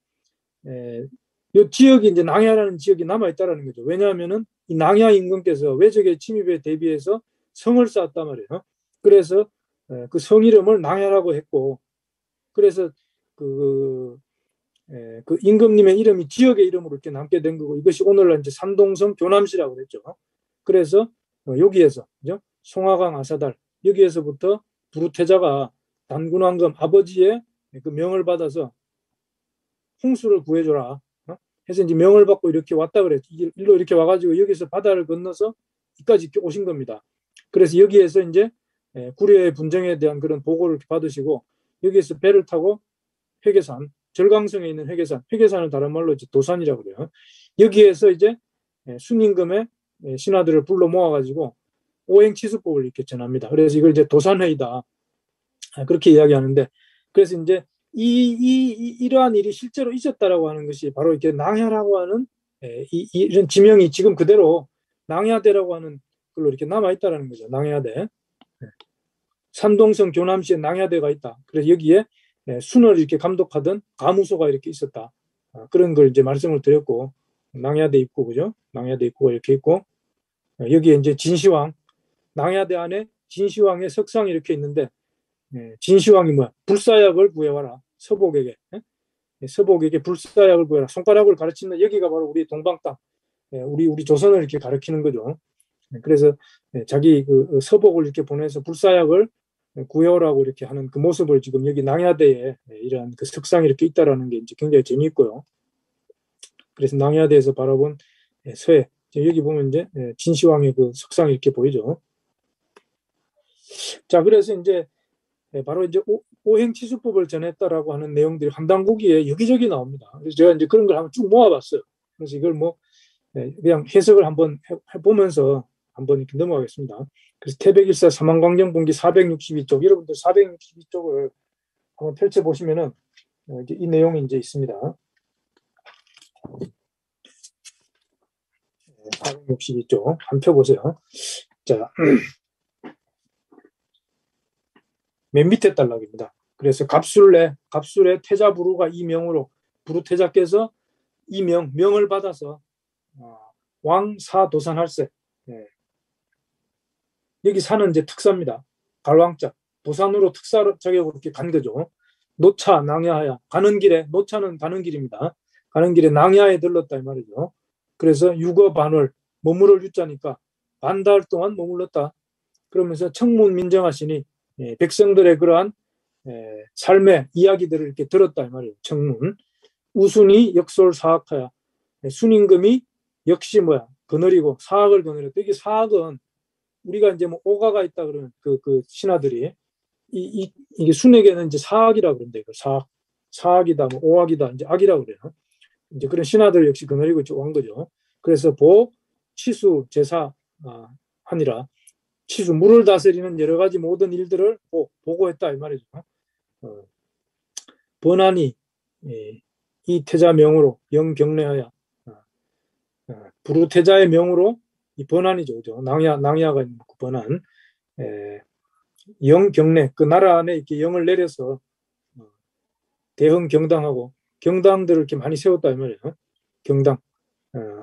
이 지역이 이제 낭야라는 지역이 남아있다라는 거죠. 왜냐하면은 이 낭야 임금께서 외적의 침입에 대비해서 성을 쌓았단 말이에요. 그래서 그 성 이름을 낭야라고 했고 그래서 그 임금님의 이름이 지역의 이름으로 이렇게 남게 된 거고 이것이 오늘날 이제 산동성 교남시라고 그랬죠. 그래서 여기에서 그죠? 송화강 아사달 여기에서부터 부르태자가 단군왕금 아버지의 그 명을 받아서 홍수를 구해줘라. 해서 이제 명을 받고 이렇게 왔다 그랬죠. 일로 이렇게 와가지고 여기서 바다를 건너서 여기까지 이렇게 오신 겁니다. 그래서 여기에서 이제 구려의 분쟁에 대한 그런 보고를 받으시고 여기에서 배를 타고 회계산 절강성에 있는 회계산을 다른 말로 이제 도산이라고 그래요. 여기에서 이제 순임금의 신하들을 불러 모아가지고 오행치수법을 이렇게 전합니다. 그래서 이걸 이제 도산회의다 그렇게 이야기하는데 그래서 이제 이러한 일이 실제로 있었다라고 하는 것이 바로 이렇게 낭야라고 하는 이런 지명이 지금 그대로 낭야대라고 하는 걸로 이렇게 남아있다라는 거죠. 낭야대. 산동성 교남시에 낭야대가 있다. 그래서 여기에 순을 이렇게 감독하던 가무소가 이렇게 있었다. 그런 걸 이제 말씀을 드렸고 낭야대 입구 그죠? 낭야대 입구가 이렇게 있고 여기에 이제 진시황 낭야대 안에 진시황의 석상이 이렇게 있는데 진시황이 뭐야? 불사약을 구해와라. 서복에게 불사약을 구해라. 손가락을 가르치는 여기가 바로 우리 동방 땅, 우리 조선을 이렇게 가르치는 거죠. 그래서 자기 그 서복을 이렇게 보내서 불사약을 구해오라고 이렇게 하는 그 모습을 지금 여기 낭야대에 이런 그 석상이 이렇게 있다라는 게 이제 굉장히 재미있고요. 그래서 낭야대에서 바라본 서해 여기 보면 이제 진시황의 그 석상이 이렇게 보이죠. 자, 그래서 이제 바로 이제 오행치수법을 전했다라고 하는 내용들이 환단고기에 여기저기 나옵니다. 그래서 제가 이제 그런 걸 한번 쭉 모아봤어요. 그래서 이걸 뭐 그냥 해석을 한번 해보면서 한번 이렇게 넘어가겠습니다. 그래서 태백일사 사망광정분기 462쪽 여러분들 462쪽을 한번 펼쳐보시면은 이 내용이 이제 있습니다. 462쪽 한번 펴보세요. 자, 맨 밑에 단락입니다. 그래서 갑술의 태자부루가 이 명으로 부루태자께서 이 명을 받아서 왕사도산할세. 여기 사는 이제 특사입니다. 갈왕자 도산으로 특사 자격으로 이렇게 간 거죠. 노차 낭야하야 가는 길에 노차는 가는 길입니다. 가는 길에 낭야에 들렀다 이 말이죠. 그래서 유거 반월 머무를 유자니까 반달 동안 머물렀다. 그러면서 청문 민정하시니 백성들의 그러한 삶의 이야기들을 이렇게 들었다 이 말이에요. 청문. 우순이 역솔사학하야. 순임금이 역시 뭐야 거느리고 사학을 거느렸다. 이게 사학은 우리가 이제 뭐 오가가 있다 그러는 그 신하들이 이게 순에게는 이제 사학이라 그런데 이거 사학이다 뭐 오학이다 이제 악이라 그래요. 이제 그런 신하들 역시 거느리고 온 거죠. 그래서 치수 제사 하니라 치수 물을 다스리는 여러 가지 모든 일들을 보고했다 이 말이죠. 번안이 이 태자 명으로 영경례하여 부르태자의 명으로 이 번안이죠, 그죠? 낭야가 있는 그 번안 영경례 그 나라 안에 이렇게 영을 내려서 대흥 경당하고 경당들을 이렇게 많이 세웠다 이 말이에요. 경당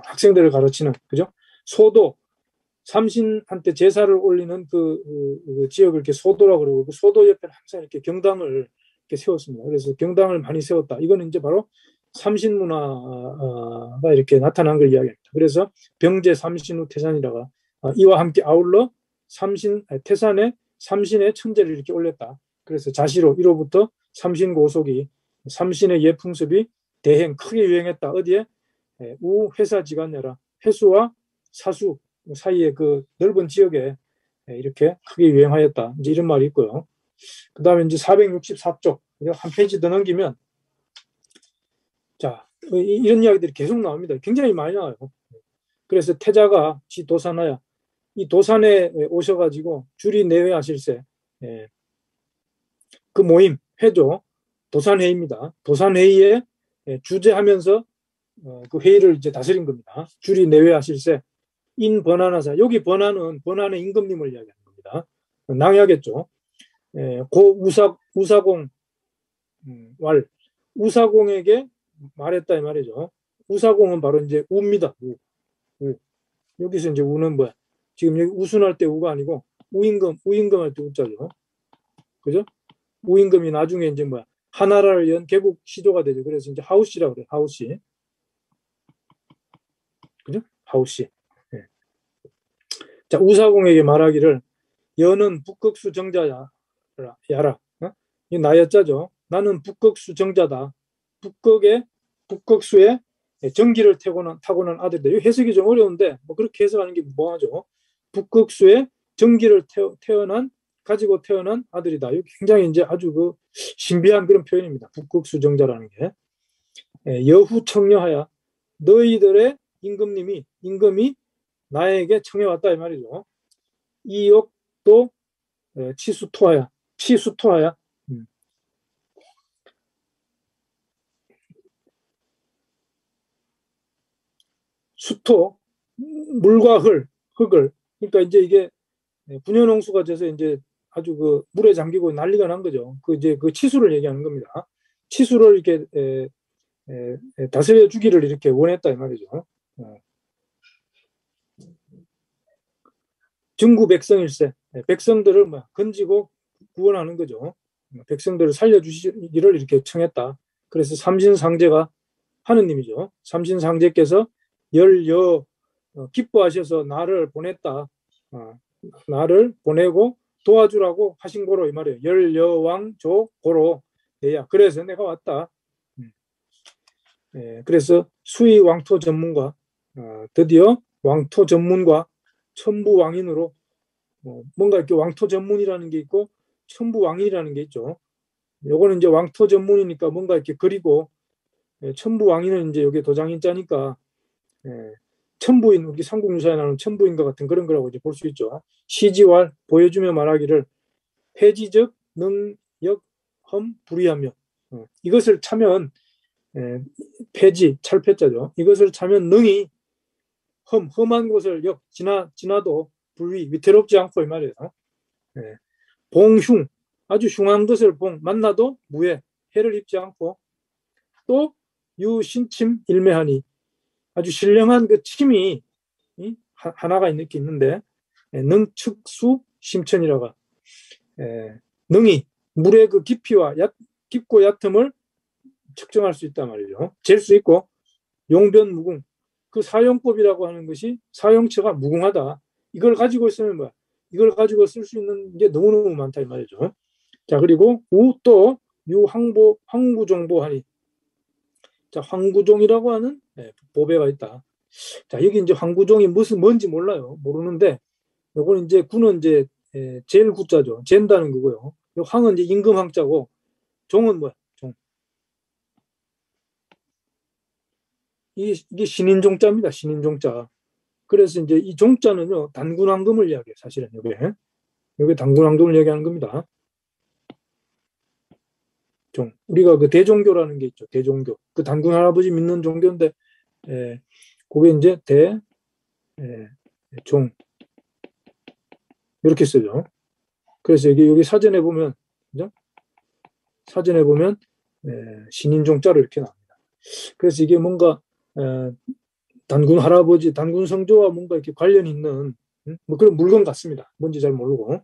학생들을 가르치는 그죠? 소도 삼신한테 제사를 올리는 그 지역을 이렇게 소도라고 그러고 그 소도 옆에 항상 이렇게 경당을 이렇게 세웠습니다. 그래서 경당을 많이 세웠다. 이거는 이제 바로 삼신 문화가 이렇게 나타난 걸 이야기합니다. 그래서 병제 삼신 후 태산이라가 이와 함께 아울러 태산에 삼신의 천재를 이렇게 올렸다. 그래서 자시로 이로부터 삼신 고속이 삼신의 예풍습이 대행 크게 유행했다. 어디에? 우 회사지간야라 회수와 사수 사이의 그 넓은 지역에 이렇게 크게 유행하였다. 이제 이런 말이 있고요. 그 다음에 이제 464쪽 한 페이지 더 넘기면 자 이런 이야기들이 계속 나옵니다. 굉장히 많이 나와요. 그래서 태자가 지 도산하야 이 도산에 오셔가지고 주리 내외하실세 그 모임 회조 도산회의입니다. 도산회의에 주재하면서 그 회의를 이제 다스린 겁니다. 주리 내외하실세 인 번안하사 여기 번안의 임금님을 이야기하는 겁니다. 낭야겠죠. 고 우사공 왈 우사공에게 말했다 이 말이죠. 우사공은 바로 이제 우입니다. 우. 여기서 이제 우는 뭐야? 지금 여기 우순할 때 우가 아니고 우임금 할 때 우자죠. 그죠? 우임금이 나중에 이제 뭐야? 하나라를 연 개국 시조가 되죠. 그래서 이제 하우씨라고 그래요. 하우씨. 그죠? 하우씨. 네. 자, 우사공에게 말하기를 여는 북극수 정자야. 야라. 이 나였자죠. 나는 북극수 정자다. 북극수의 전기를 타고난 아들이다. 이 해석이 좀 어려운데 뭐 그렇게 해석하는 게 뭐하죠? 북극수의 전기를 가지고 태어난 아들이다. 이거 굉장히 이제 아주 그 신비한 그런 표현입니다. 북극수 정자라는 게 여후 청려하야 너희들의 임금이 나에게 청해왔다 이 말이죠. 이 역도 치수토하야. 수토 물과 흙을 그러니까 이제 이게 분연홍수가 돼서 이제 아주 그 물에 잠기고 난리가 난 거죠. 그 이제 그 치수를 얘기하는 겁니다. 치수를 이렇게 다스려 주기를 이렇게 원했다 이 말이죠. 증구 백성일세 백성들을 건지고 구원하는 거죠. 백성들을 살려주시기를 이렇게 청했다. 그래서 삼신상제가 하느님이죠. 삼신상제께서 열여 기뻐하셔서 나를 보냈다. 나를 보내고 도와주라고 하신 고로 이 말이에요. 열여왕조 고로 내야. 그래서 내가 왔다. 그래서 수의 왕토 전문가 드디어 왕토 전문가 천부 왕인으로 뭔가 이렇게 왕토 전문이라는 게 있고 천부 왕인이라는 게 있죠. 요거는 이제 왕토 전문이니까 뭔가 이렇게 그리고 천부 왕인은 이제 여기 도장인자니까 천부인 우리 삼국유사에 나오는 천부인과 같은 그런 거라고 이제 볼 수 있죠. 시지왈 보여주며 말하기를 폐지적 능역험 불의하며 이것을 차면 폐지 찰폐자죠. 이것을 차면 능히 험한 곳을 지나도 불위 위태롭지 않고 이 말이에요. 봉흉 아주 흉한 것을 만나도 무해 해를 입지 않고 또 유신침 일매하니 아주 신령한 그 침이 하나가 이렇게 있는데 능측수 심천이라가 능이 물의 그 깊이와 깊고 얕음을 측정할 수 있단 말이죠. 잴 수 있고 용변무궁 그 사용법이라고 하는 것이 사용처가 무궁하다. 이걸 가지고 있으면 뭐야? 이걸 가지고 쓸 수 있는 게 너무너무 많다 이 말이죠. 자, 그리고 또 황구종보하니. 자, 황구종이라고 하는 보배가 있다. 자, 여기 이제 황구종이 뭔지 몰라요. 모르는데, 요거는 이제 구는 이제 제일 구자죠. 잰다는 거고요. 요 황은 이제 임금 황자고, 종은 뭐야? 종. 이게 신인종자입니다. 신인종자. 그래서 이제 이 종자는요, 단군황금을 이야기해요. 사실은 요게 단군황금을 이야기하는 겁니다. 종. 우리가 그 대종교라는 게 있죠. 대종교. 그 단군 할아버지 믿는 종교인데, 그게 이제 종. 이렇게 쓰죠. 그래서 여기 사전에 보면, 그죠? 사전에 보면, 신인종자로 이렇게 나옵니다. 그래서 이게 뭔가, 단군 할아버지, 단군 성조와 뭔가 이렇게 관련이 있는, 뭐 그런 물건 같습니다. 뭔지 잘 모르고.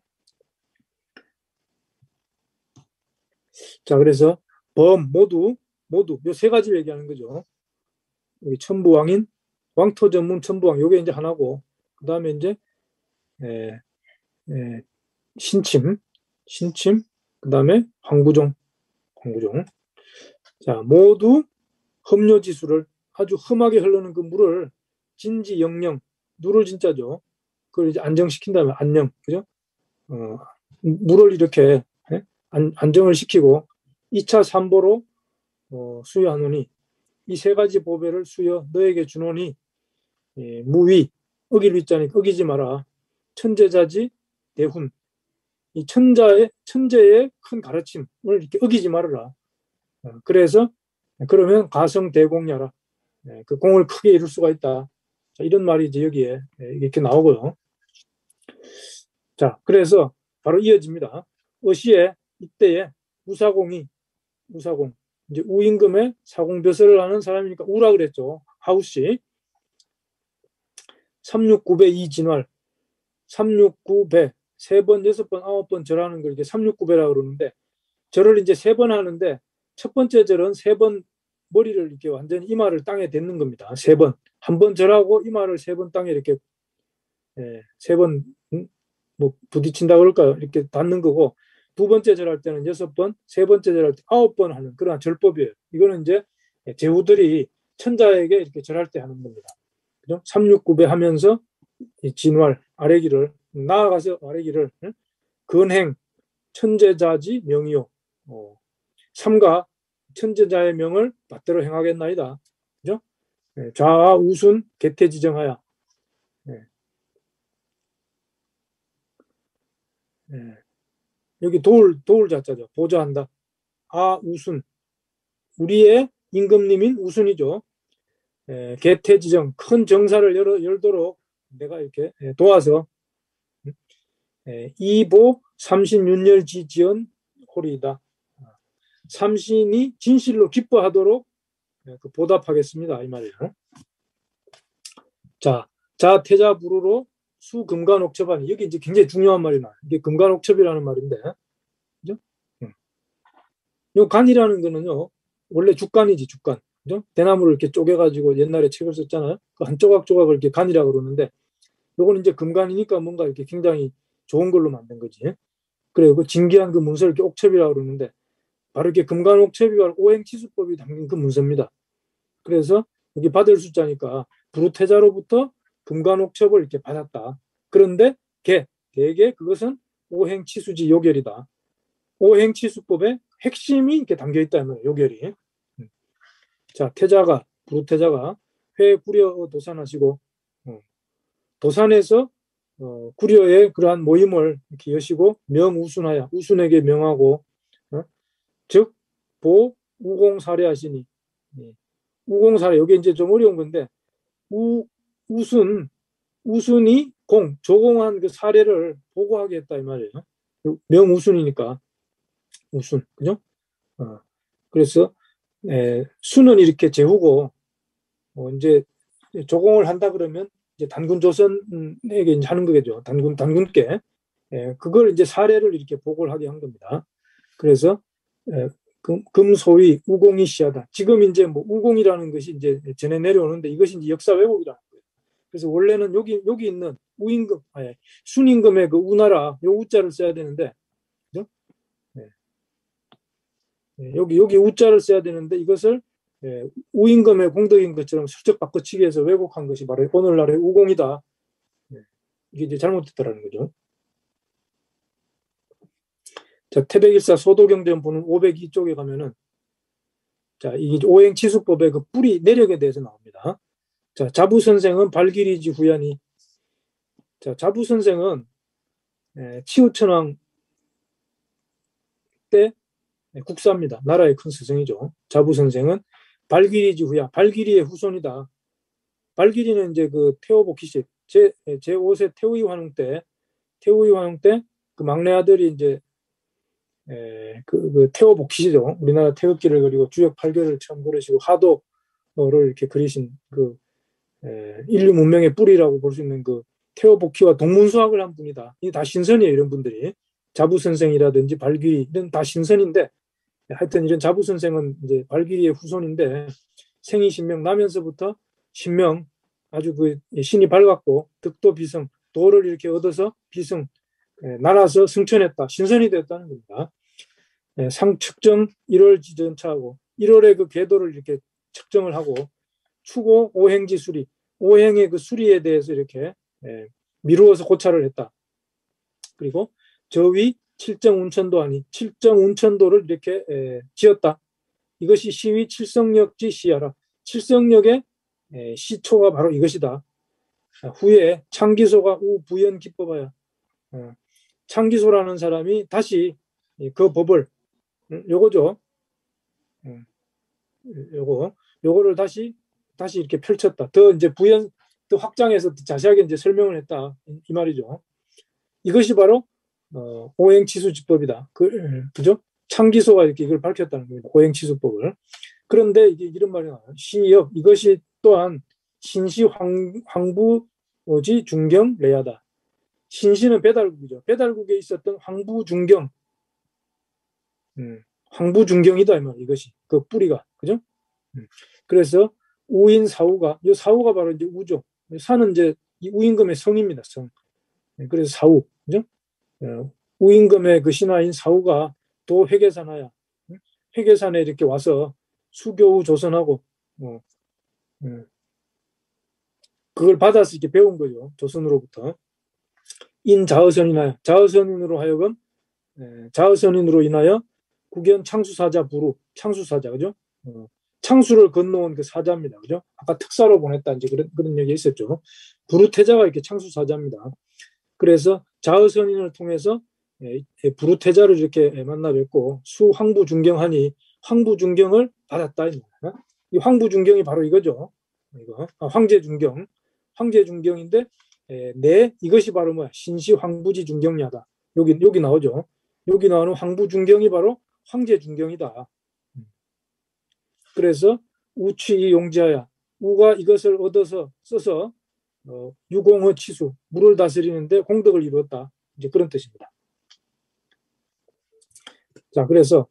자, 그래서 모두 요 세 가지를 얘기하는 거죠. 여기 천부왕인, 왕토 전문 천부왕, 요게 이제 하나고, 그 다음에 이제, 신침, 그 다음에 황구종. 자, 모두 험요지수를 아주 험하게 흐르는 그 물을 진지영령, 누를 진짜죠. 그걸 이제 안정시킨다면 안녕, 그죠? 물을 이렇게 안정을 시키고 2차 삼보로 수여하노니 이 세 가지 보배를 수여 너에게 주노니 무위, 어길 위자니 어기지 마라. 천재자지 대훈. 이 천재의 큰 가르침을 이렇게 어기지 말아라. 그래서 그러면 가성대공야라. 그 공을 크게 이룰 수가 있다. 자, 이런 말이 이제 여기에 이렇게 나오고요. 자, 그래서 바로 이어집니다. 어시에 이때에 우사공, 이제 우임금의 사공벼슬을 하는 사람이니까 우라 그랬죠. 하우씨. 369배 이진활, 369배, 3번, 6번, 9번 절하는 걸 이제 369배라고 그러는데, 절을 이제 3번 하는데, 첫 번째 절은 3번 머리를 이렇게 완전히 이마를 땅에 댔는 겁니다. 3번. 한 번 절하고 이마를 3번 땅에 이렇게, 3번, 뭐, 부딪힌다 그럴까요? 이렇게 닿는 거고, 두 번째 절할 때는 6번, 세 번째 절할 때 9번 하는 그러한 절법이에요. 이거는 이제 제후들이 천자에게 이렇게 절할 때 하는 겁니다. 그죠? 369배 하면서 진활, 아래기를, 나아가서 아래기를, 근행, 천재자지 명이요. 삼가 천재자의 명을 받들어 행하겠나이다. 그죠? 좌와 우순 개태지정하야. 여기 도울 자자죠. 보좌한다. 우순. 우리의 임금님인 우순이죠. 개태지정, 큰 정사를 열도록 내가 이렇게 도와서 이보 삼신윤열지지연 홀이다. 삼신이 진실로 기뻐하도록 보답하겠습니다. 이 말이에요. 자, 자태자부루로 수금관옥첩하니 여기 이제 굉장히 중요한 말이나 이게 금관옥첩이라는 말인데, 그죠? 요 간이라는 거는요 원래 죽간이지 죽간, 그죠? 대나무를 이렇게 쪼개가지고 옛날에 책을 썼잖아요. 그 한 조각조각을 이렇게 간이라고 그러는데, 요건 이제 금간이니까 뭔가 이렇게 굉장히 좋은 걸로 만든 거지. 그래요. 그 진기한 그 문서를 이렇게 옥첩이라고 그러는데, 바로 이렇게 금관옥첩이 오행치수법이 담긴 그 문서입니다. 그래서 여기 받을 숫자니까 부루태자로부터 금관옥첩을 이렇게 받았다. 그런데 대개 그것은 오행치수지 요결이다. 오행치수법의 핵심이 이렇게 담겨 있다면 요결이. 자, 부루태자가 회구려 도산하시고 도산에서 구려의 그러한 모임을 이렇게 여시고 명우순하야, 우순에게 명하고, 즉 우공사례하시니. 우공사례, 여기 이제 좀 어려운 건데, 우순이 조공한 그 사례를 보고하게 했다 이 말이에요. 명우순이니까 우순, 그죠? 그래서 순은 이렇게 재후고, 이제 조공을 한다 그러면 이제 단군 조선에게 이제 하는 거겠죠. 단군께. 그걸 이제 사례를 이렇게 보고를 하게 한 겁니다. 그래서 금소위 우공이 시하다. 지금 이제 뭐 우공이라는 것이 이제 전해 내려오는데 이것이 이제 역사 왜곡이라는 거예요. 그래서 원래는 여기 있는 우임금, 순임금의 그 우나라 요 우자를 써야 되는데, 그죠? 여기 우자를 써야 되는데 이것을 우임금의 공덕인 것처럼 슬쩍 바꿔치기 해서 왜곡한 것이 바로 오늘날의 우공이다. 이게 이제 잘못됐다라는 거죠. 자, 태백일사 소도경전 보는 502쪽에 가면은 자, 이 오행치수법의 그 뿌리 내력에 대해서 나옵니다. 자, 자부선생은 발길이지 후야니. 자, 자부선생은 치우천왕 때 국사입니다. 나라의 큰 스승이죠. 자부선생은 발길이지 후야. 발길이의 후손이다. 발길이는 이제 그 태호복희씨 제5세 태우이 환웅 때 그 막내 아들이 이제 그 태호복희시죠. 우리나라 태극기를 그리고 주역 8결을 처음 그리시고 하도를 이렇게 그리신 그 인류 문명의 뿌리라고 볼 수 있는 그 태호복희와 동문수학을 한 분이다. 이 다 신선이에요. 이런 분들이 자부선생이라든지 발길이 이런 다 신선인데 하여튼 이런 자부선생은 이제 발길이의 후손인데 생이 신명 나면서부터 신명 아주 그 신이 밝았고 득도 비승 도를 이렇게 얻어서 비승 날아서 승천했다. 신선이 됐다는 겁니다. 상측정 1월 지전차하고 1월에 그 궤도를 이렇게 측정을 하고 추고 오행지 수리 오행의 그 수리에 대해서 이렇게 미루어서 고찰을 했다. 그리고 저위 칠정 운천도 아니 칠정 운천도를 이렇게 지었다. 이것이 시위 칠성역지 시야라. 칠성역의 시초가 바로 이것이다. 후에 창기소가 우부연 기법하여 창기소라는 사람이 다시 그 법을 요거죠. 요거를 다시 이렇게 펼쳤다. 더 이제 부연 더 확장해서 자세하게 이제 설명을 했다. 이 말이죠. 이것이 바로 오행치수지법이다. 그죠? 창기소가 이렇게 이걸 밝혔다는 겁니다. 오행치수법을. 그런데 이게 이런 말이 나와요. 시역 이것이 또한 신시 황부지 중경 레야다. 신시는 배달국이죠. 배달국에 있었던 황부중경, 황부중경이다 이 말. 이것이 그 뿌리가 그죠? 그래서 우인 사우가 이 사우가 바로 이제 우죠. 사는 이제 이 우임금의 성입니다. 성. 그래서 사우 그죠? 우임금의 그 신하인 사우가 도 회계산하야 회계산에 이렇게 와서 수교우 조선하고 그걸 받아서 이렇게 배운 거죠. 조선으로부터. 자의선인으로 하여금 자의선인으로 인하여 국연 창수사자 부루 창수사자 그죠? 창수를 건너온 그 사자입니다. 그죠? 아까 특사로 보냈다 이제 그런 얘기 있었죠. 부루태자가 이렇게 창수사자입니다. 그래서 자의선인을 통해서 부루태자를 이렇게 만나 뵙고 수황부중경하니 황부중경을 받았다. 이 황부중경이 바로 이거죠. 이거 황제중경인데 이것이 바로 뭐야? 신시 황부지 중경야다. 여기 나오죠. 여기 나오는 황부중경이 바로 황제중경이다. 그래서 우취 용지하야 우가 이것을 얻어서 써서 유공의 치수 물을 다스리는데 공덕을 이루었다. 이제 그런 뜻입니다. 자, 그래서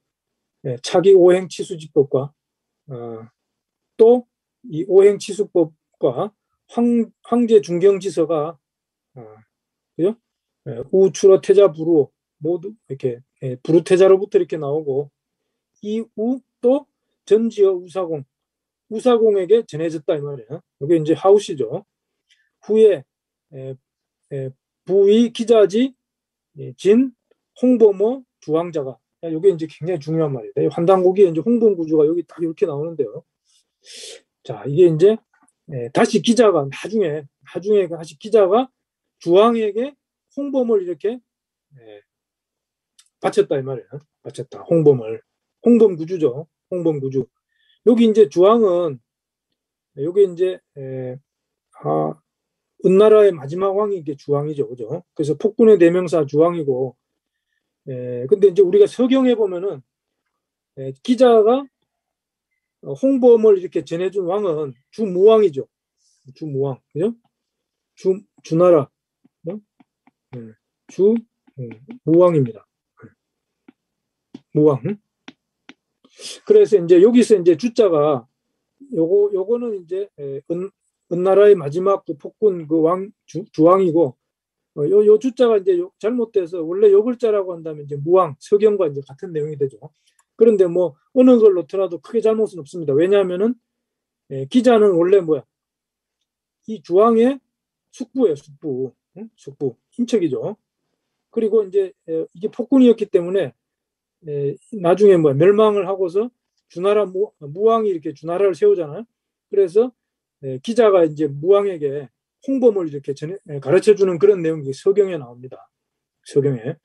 차기 오행치수지법과 또 이 오행치수법과 황제중경지서가 그죠? 우추러 태자 부루 모두 이렇게 부루태자로부터 이렇게 나오고 이 우 또 전지어 우사공에게 전해졌다 이 말이에요. 이게 이제 하우시죠. 후에 부위 기자지 진 홍보모 주왕자가 이게 이제 굉장히 중요한 말이다. 환단고기에 이제 홍범 구주가 여기 딱 이렇게 나오는데요. 자, 이게 이제 다시 기자가 나중에 다시 기자가 주왕에게 홍범을 이렇게 바쳤다 이 말이에요. 바쳤다. 홍범 구주죠. 홍범 구주. 여기 이제 주왕은 여기 이제 은나라의 마지막 왕이 이게 주왕이죠. 그죠? 그래서 폭군의 대명사 주왕이고 근데 이제 우리가 서경에 보면은 기자가 홍범을 이렇게 전해준 왕은 주무왕이죠. 주무왕, 그죠? 주나라, 무왕입니다. 무왕. 그래서 이제 여기서 이제 주자가 요거는 이제 은나라의 마지막 그 폭군 그 왕 주왕이고 요 주자가 이제 잘못돼서 원래 요 글자라고 한다면 이제 무왕 서경과 이제 같은 내용이 되죠. 그런데 뭐 어느 걸 놓더라도 크게 잘못은 없습니다. 왜냐하면은 기자는 원래 뭐야? 이 주황의 숙부예요, 숙부. 응? 숙부. 인척이죠. 그리고 이제 이게 폭군이었기 때문에 나중에 뭐 멸망을 하고서 주나라 무왕이 이렇게 주나라를 세우잖아요. 그래서 기자가 이제 무왕에게 홍범을 이렇게 가르쳐 주는 그런 내용이 서경에 나옵니다. 서경에.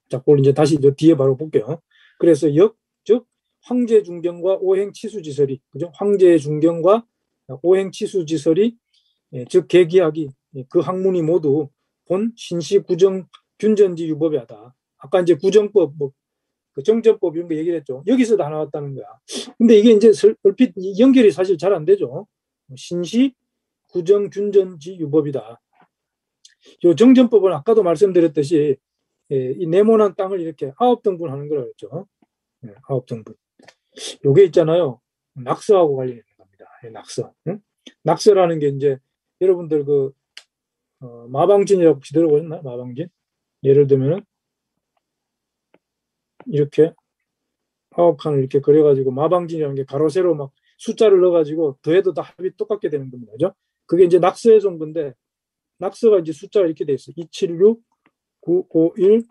자, 그걸 이제 다시 저 뒤에 바로 볼게요. 그래서 즉 황제 중경과 오행 치수지설이, 그죠? 황제 중경과 오행 치수지설이, 즉 계기학이 그 학문이 모두 본 신시 구정 균전지 유법이 하다. 아까 이제 구정법, 뭐 그 정전법 이런 거 얘기를 했죠. 여기서 다 나왔다는 거야. 근데 이게 이제 얼핏 연결이 사실 잘 안 되죠. 신시 구정 균전지 유법이다. 요 정전법은 아까도 말씀드렸듯이 이 네모난 땅을 이렇게 9등분 하는 거라고 했죠. 9등분. 요게 있잖아요. 낙서하고 관련된 겁니다. 낙서. 응? 낙서라는 게 이제 여러분들 그 마방진이라고 혹시 들어보셨나요? 마방진? 예를 들면은 이렇게 9칸을 이렇게 그려가지고 마방진이라는 게 가로 세로 막 숫자를 넣어가지고 더해도 다 합이 똑같게 되는 겁니다. 그죠? 그게 이제 낙서에서 온 건데 낙서가 이제 숫자가 이렇게 돼 있어요. 276, 951,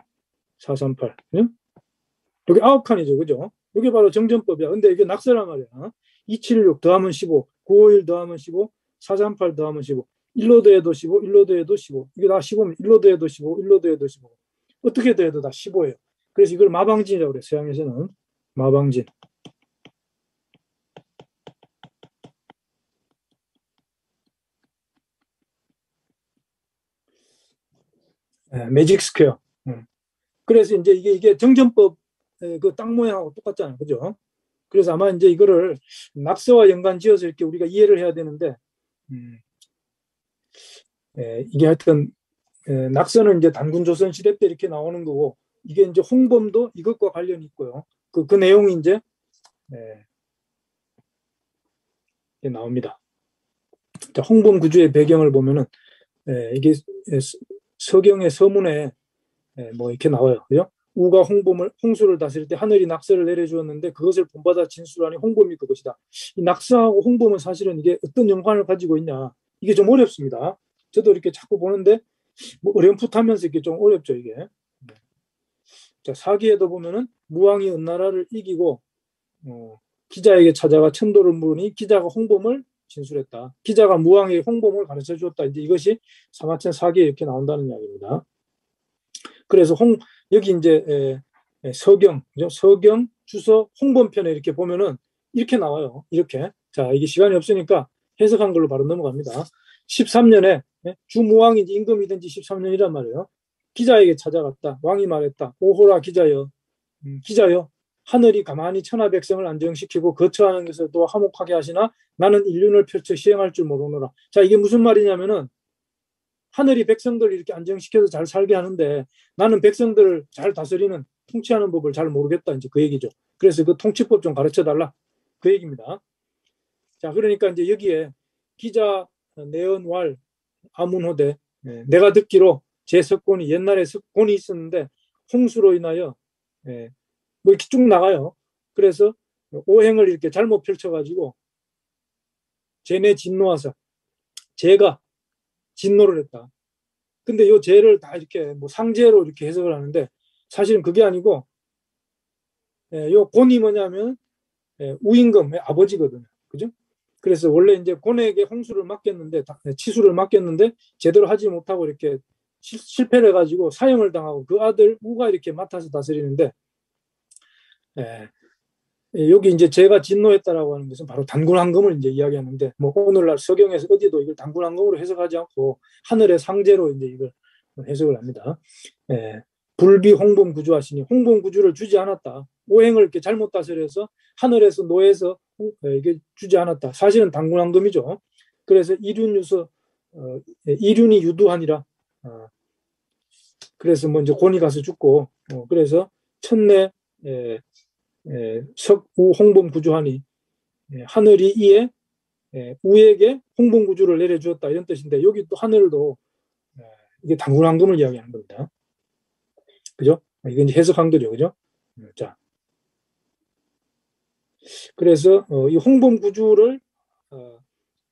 438. 응? 여기 9칸이죠. 그죠? 이게 바로 정전법이야. 근데 이게 낙서란 말이야. 276 더하면 15, 951 더하면 15, 438 더하면 15. 1로 더해도 15, 1로 더해도 15. 이게 다 15면 1로 더해도 15, 1로 더해도 15. 어떻게 더해도 다 15예요. 그래서 이걸 마방진이라고 그래요. 서양에서는. 마방진. 매직 스퀘어. 그래서 이제 이게 정전법 그 땅 모양하고 똑같잖아요. 그죠? 그래서 아마 이제 이거를 낙서와 연관 지어서 이렇게 우리가 이해를 해야 되는데, 이게 하여튼, 낙서는 이제 단군조선 시대 때 이렇게 나오는 거고, 이게 이제 홍범도 이것과 관련이 있고요. 그 내용이 이제, 나옵니다. 자, 홍범 구주의 배경을 보면은, 이게 서경의 서문에 뭐 이렇게 나와요. 그죠? 우가 홍수를 다스릴 때 하늘이 낙서를 내려주었는데 그것을 본받아 진술하니 홍범이 그것이다. 이 낙서하고 홍범은 사실은 이게 어떤 연관을 가지고 있냐. 이게 좀 어렵습니다. 저도 이렇게 자꾸 보는데 뭐 어렴풋하면서 이게 좀 어렵죠, 이게. 자, 사기에도 보면은 무왕이 은나라를 이기고 기자에게 찾아가 천도를 물으니 기자가 홍범을 진술했다. 기자가 무왕에게 홍범을 가르쳐 주었다. 이제 이것이 사마천 사기에 이렇게 나온다는 이야기입니다. 그래서 여기 이제 서경, 그죠? 서경 주서 홍범편에 이렇게 보면은 이렇게 나와요. 이렇게. 자, 이게 시간이 없으니까 해석한 걸로 바로 넘어갑니다. 13년에 주무왕이 임금이든지 13년이란 말이에요. 기자에게 찾아갔다. 왕이 말했다. 오호라 기자여, 기자여. 하늘이 가만히 천하 백성을 안정시키고 거처하는 것을 또 화목하게 하시나 나는 인륜을 펼쳐 시행할 줄 모르노라. 자, 이게 무슨 말이냐면은 하늘이 백성들을 이렇게 안정시켜서 잘 살게 하는데 나는 백성들을 잘 다스리는 통치하는 법을 잘 모르겠다. 이제 그 얘기죠. 그래서 그 통치법 좀 가르쳐 달라. 그 얘기입니다. 자, 그러니까 이제 여기에 기자 내연왈 아문호대 내가 듣기로 제 석곤이 옛날에 석곤이 있었는데 홍수로 인하여 뭐 이렇게 쭉 나가요. 그래서 오행을 이렇게 잘못 펼쳐가지고 제내 진노하사 제가 진노를 했다. 근데 요 죄를 다 이렇게 뭐 상죄로 이렇게 해석을 하는데 사실은 그게 아니고 요 곤이 뭐냐면 우임금의 아버지거든요. 그죠? 그래서 원래 이제 곤에게 홍수를 맡겼는데 치수를 맡겼는데 제대로 하지 못하고 이렇게 실패를 해가지고 사형을 당하고 그 아들 우가 이렇게 맡아서 다스리는데 여기 이제 제가 진노했다라고 하는 것은 바로 단군황금을 이제 이야기하는데 뭐 오늘날 서경에서 어디도 이걸 단군황금으로 해석하지 않고 하늘의 상제로 이제 이걸 해석을 합니다. 불비 홍범 구주하시니 홍범 구주를 주지 않았다. 오행을 이렇게 잘못 다스려서 하늘에서 노에서 이게 주지 않았다. 사실은 단군황금이죠. 그래서 이륜유서 이륜이 유두하니라. 그래서 뭐 이제 곤이 가서 죽고 그래서 첫내 석우 홍범 구주하니 하늘이 이에 우에게 홍범 구주를 내려주었다 이런 뜻인데 여기 또 하늘도 이게 단군황금을 이야기하는 겁니다. 그죠? 이게 이제 해석 한글이요, 그죠? 자, 그래서 이 홍범 구주를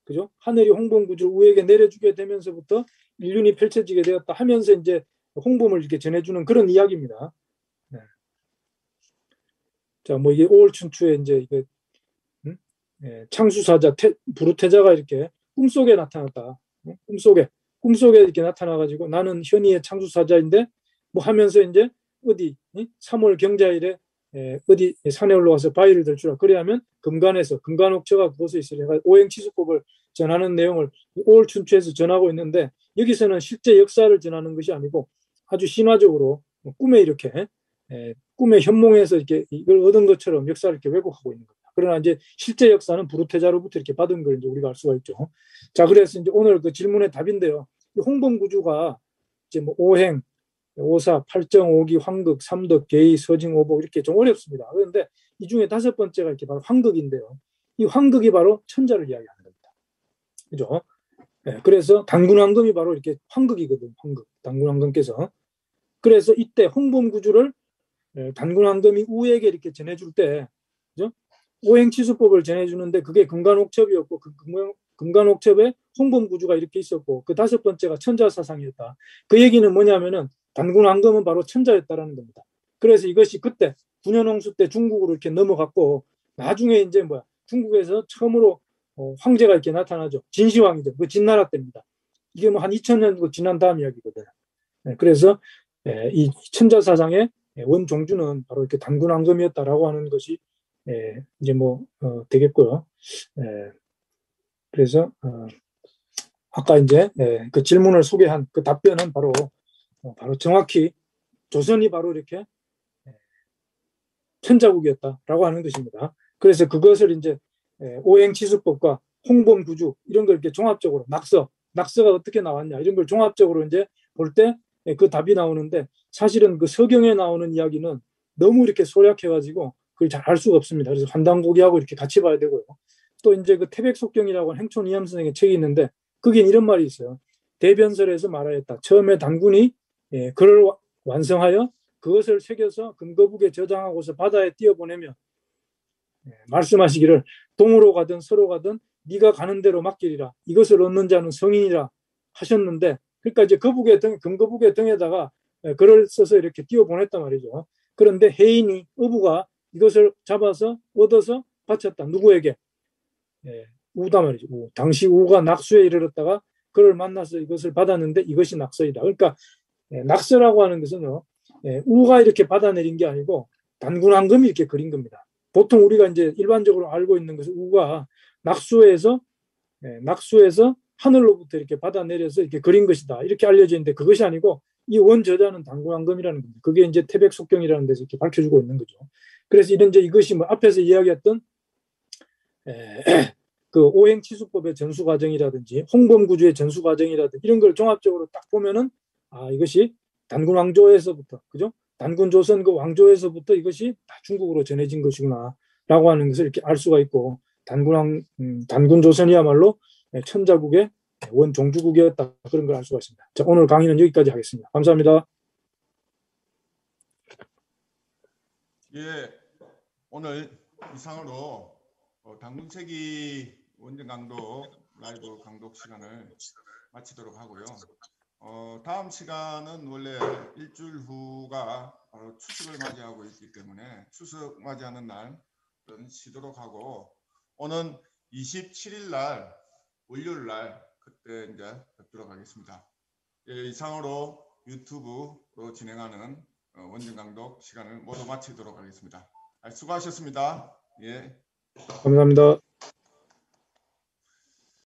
그죠? 하늘이 홍범 구주를 우에게 내려주게 되면서부터 인륜이 펼쳐지게 되었다 하면서 이제 홍범을 이렇게 전해주는 그런 이야기입니다. 네. 자, 뭐 이게 5월 춘추에 이제 이게 창수사자 부르태자가 이렇게 꿈속에 나타났다. 꿈속에 이렇게 나타나가지고 나는 현희의 창수사자인데 뭐 하면서 이제 어디 3월 경자일에 어디 산에 올라가서 바위를 들 주라. 그래야면 금간에서 금간옥처가 그곳에 있으려 오행치수법을 전하는 내용을 5월 춘추에서 전하고 있는데 여기서는 실제 역사를 전하는 것이 아니고 아주 신화적으로 꿈에 이렇게 꿈의 현몽에서 이렇게 이걸 얻은 것처럼 역사를 이렇게 왜곡하고 있는 겁니다. 그러나 이제 실제 역사는 부르테자로부터 이렇게 받은 걸 이제 우리가 알 수가 있죠. 자, 그래서 이제 오늘 그 질문의 답인데요. 홍범구주가 이제 뭐 오행, 오사, 팔정, 오기, 황극, 삼덕, 계의, 서징, 오복 이렇게 좀 어렵습니다. 그런데 이 중에 5번째가 이렇게 바로 황극인데요. 이 황극이 바로 천자를 이야기하는 겁니다. 그죠? 네, 그래서 단군왕금이 바로 이렇게 황극이거든. 황극, 단군왕금께서. 그래서 이때 홍범구주를 단군왕금이 우에게 이렇게 전해줄 때, 그죠? 오행치수법을 전해주는데 그게 금간옥첩이었고 그 금간옥첩에 홍범구주가 이렇게 있었고 그 5번째가 천자사상이었다. 그 얘기는 뭐냐면은 단군왕금은 바로 천자였다라는 겁니다. 그래서 이것이 그때 9년 홍수 때 중국으로 이렇게 넘어갔고 나중에 이제 뭐야 중국에서 처음으로 황제가 이렇게 나타나죠. 진시황이죠. 그 진나라 때입니다. 이게 뭐 한 2000년 지난 다음 이야기거든요. 그래서 이 천자사상의 원종주는 바로 이렇게 단군왕금이었다라고 하는 것이 이제 뭐 되겠고요. 그래서 아까 이제 그 질문을 소개한 그 답변은 바로 정확히 조선이 바로 이렇게 천자국이었다라고 하는 것입니다. 그래서 그것을 이제 오행치수법과 홍범구주 이런 걸 이렇게 종합적으로 낙서가 어떻게 나왔냐 이런 걸 종합적으로 이제 볼 때 그 답이 나오는데 사실은 그 서경에 나오는 이야기는 너무 이렇게 소략해가지고 그걸 잘 알 수가 없습니다. 그래서 환단고기하고 이렇게 같이 봐야 되고요. 또 이제 그 태백속경이라고 하는 행촌 이암 선생의 책이 있는데 거긴 이런 말이 있어요. 대변설에서 말하였다. 처음에 단군이 글을 완성하여 그것을 새겨서 금거북에 저장하고서 바다에 띄어보내며 말씀하시기를 동으로 가든 서로 가든 네가 가는 대로 맡기리라. 이것을 얻는 자는 성인이라 하셨는데 그러니까 이제 금거북의 등에다가 글을 써서 이렇게 띄어보냈단 말이죠. 그런데 해인이 어부가 이것을 잡아서 얻어서 바쳤다. 누구에게? 우다 말이죠. 당시 우가 낙수에 이르렀다가 그를 만나서 이것을 받았는데 이것이 낙서이다. 그러니까 낙서라고 하는 것은요. 우가 이렇게 받아내린 게 아니고 단군왕금이 이렇게 그린 겁니다. 보통 우리가 이제 일반적으로 알고 있는 것은 우가 낙수에서 하늘로부터 이렇게 받아내려서 이렇게 그린 것이다. 이렇게 알려져 있는데 그것이 아니고 이 원저자는 단군왕금이라는 겁니다. 그게 이제 태백속경이라는 데서 이렇게 밝혀주고 있는 거죠. 그래서 이런 이제 이것이 뭐 앞에서 이야기했던 그 오행치수법의 전수 과정이라든지 홍범구주의 전수 과정이라든지 이런 걸 종합적으로 딱 보면은 이것이 단군 왕조에서부터 그죠? 단군 조선 그 왕조에서부터 이것이 다 중국으로 전해진 것이구나라고 하는 것을 이렇게 알 수가 있고 단군 조선이야말로 천자국의 원종주국이었다 그런 걸 알 수가 있습니다. 자, 오늘 강의는 여기까지 하겠습니다. 감사합니다. 예, 오늘 이상으로 단군세기 원전 강독 라이브 강독 시간을 마치도록 하고요. 다음 시간은 원래 일주일 후가 바로 추석을 맞이하고 있기 때문에 추석 맞이하는 날 쉬도록 하고 오는 27일 날 월요일 날 그때 이제 뵙도록 하겠습니다. 예, 이상으로 유튜브로 진행하는 원전 강독 시간을 모두 마치도록 하겠습니다. 수고하셨습니다. 예. 감사합니다.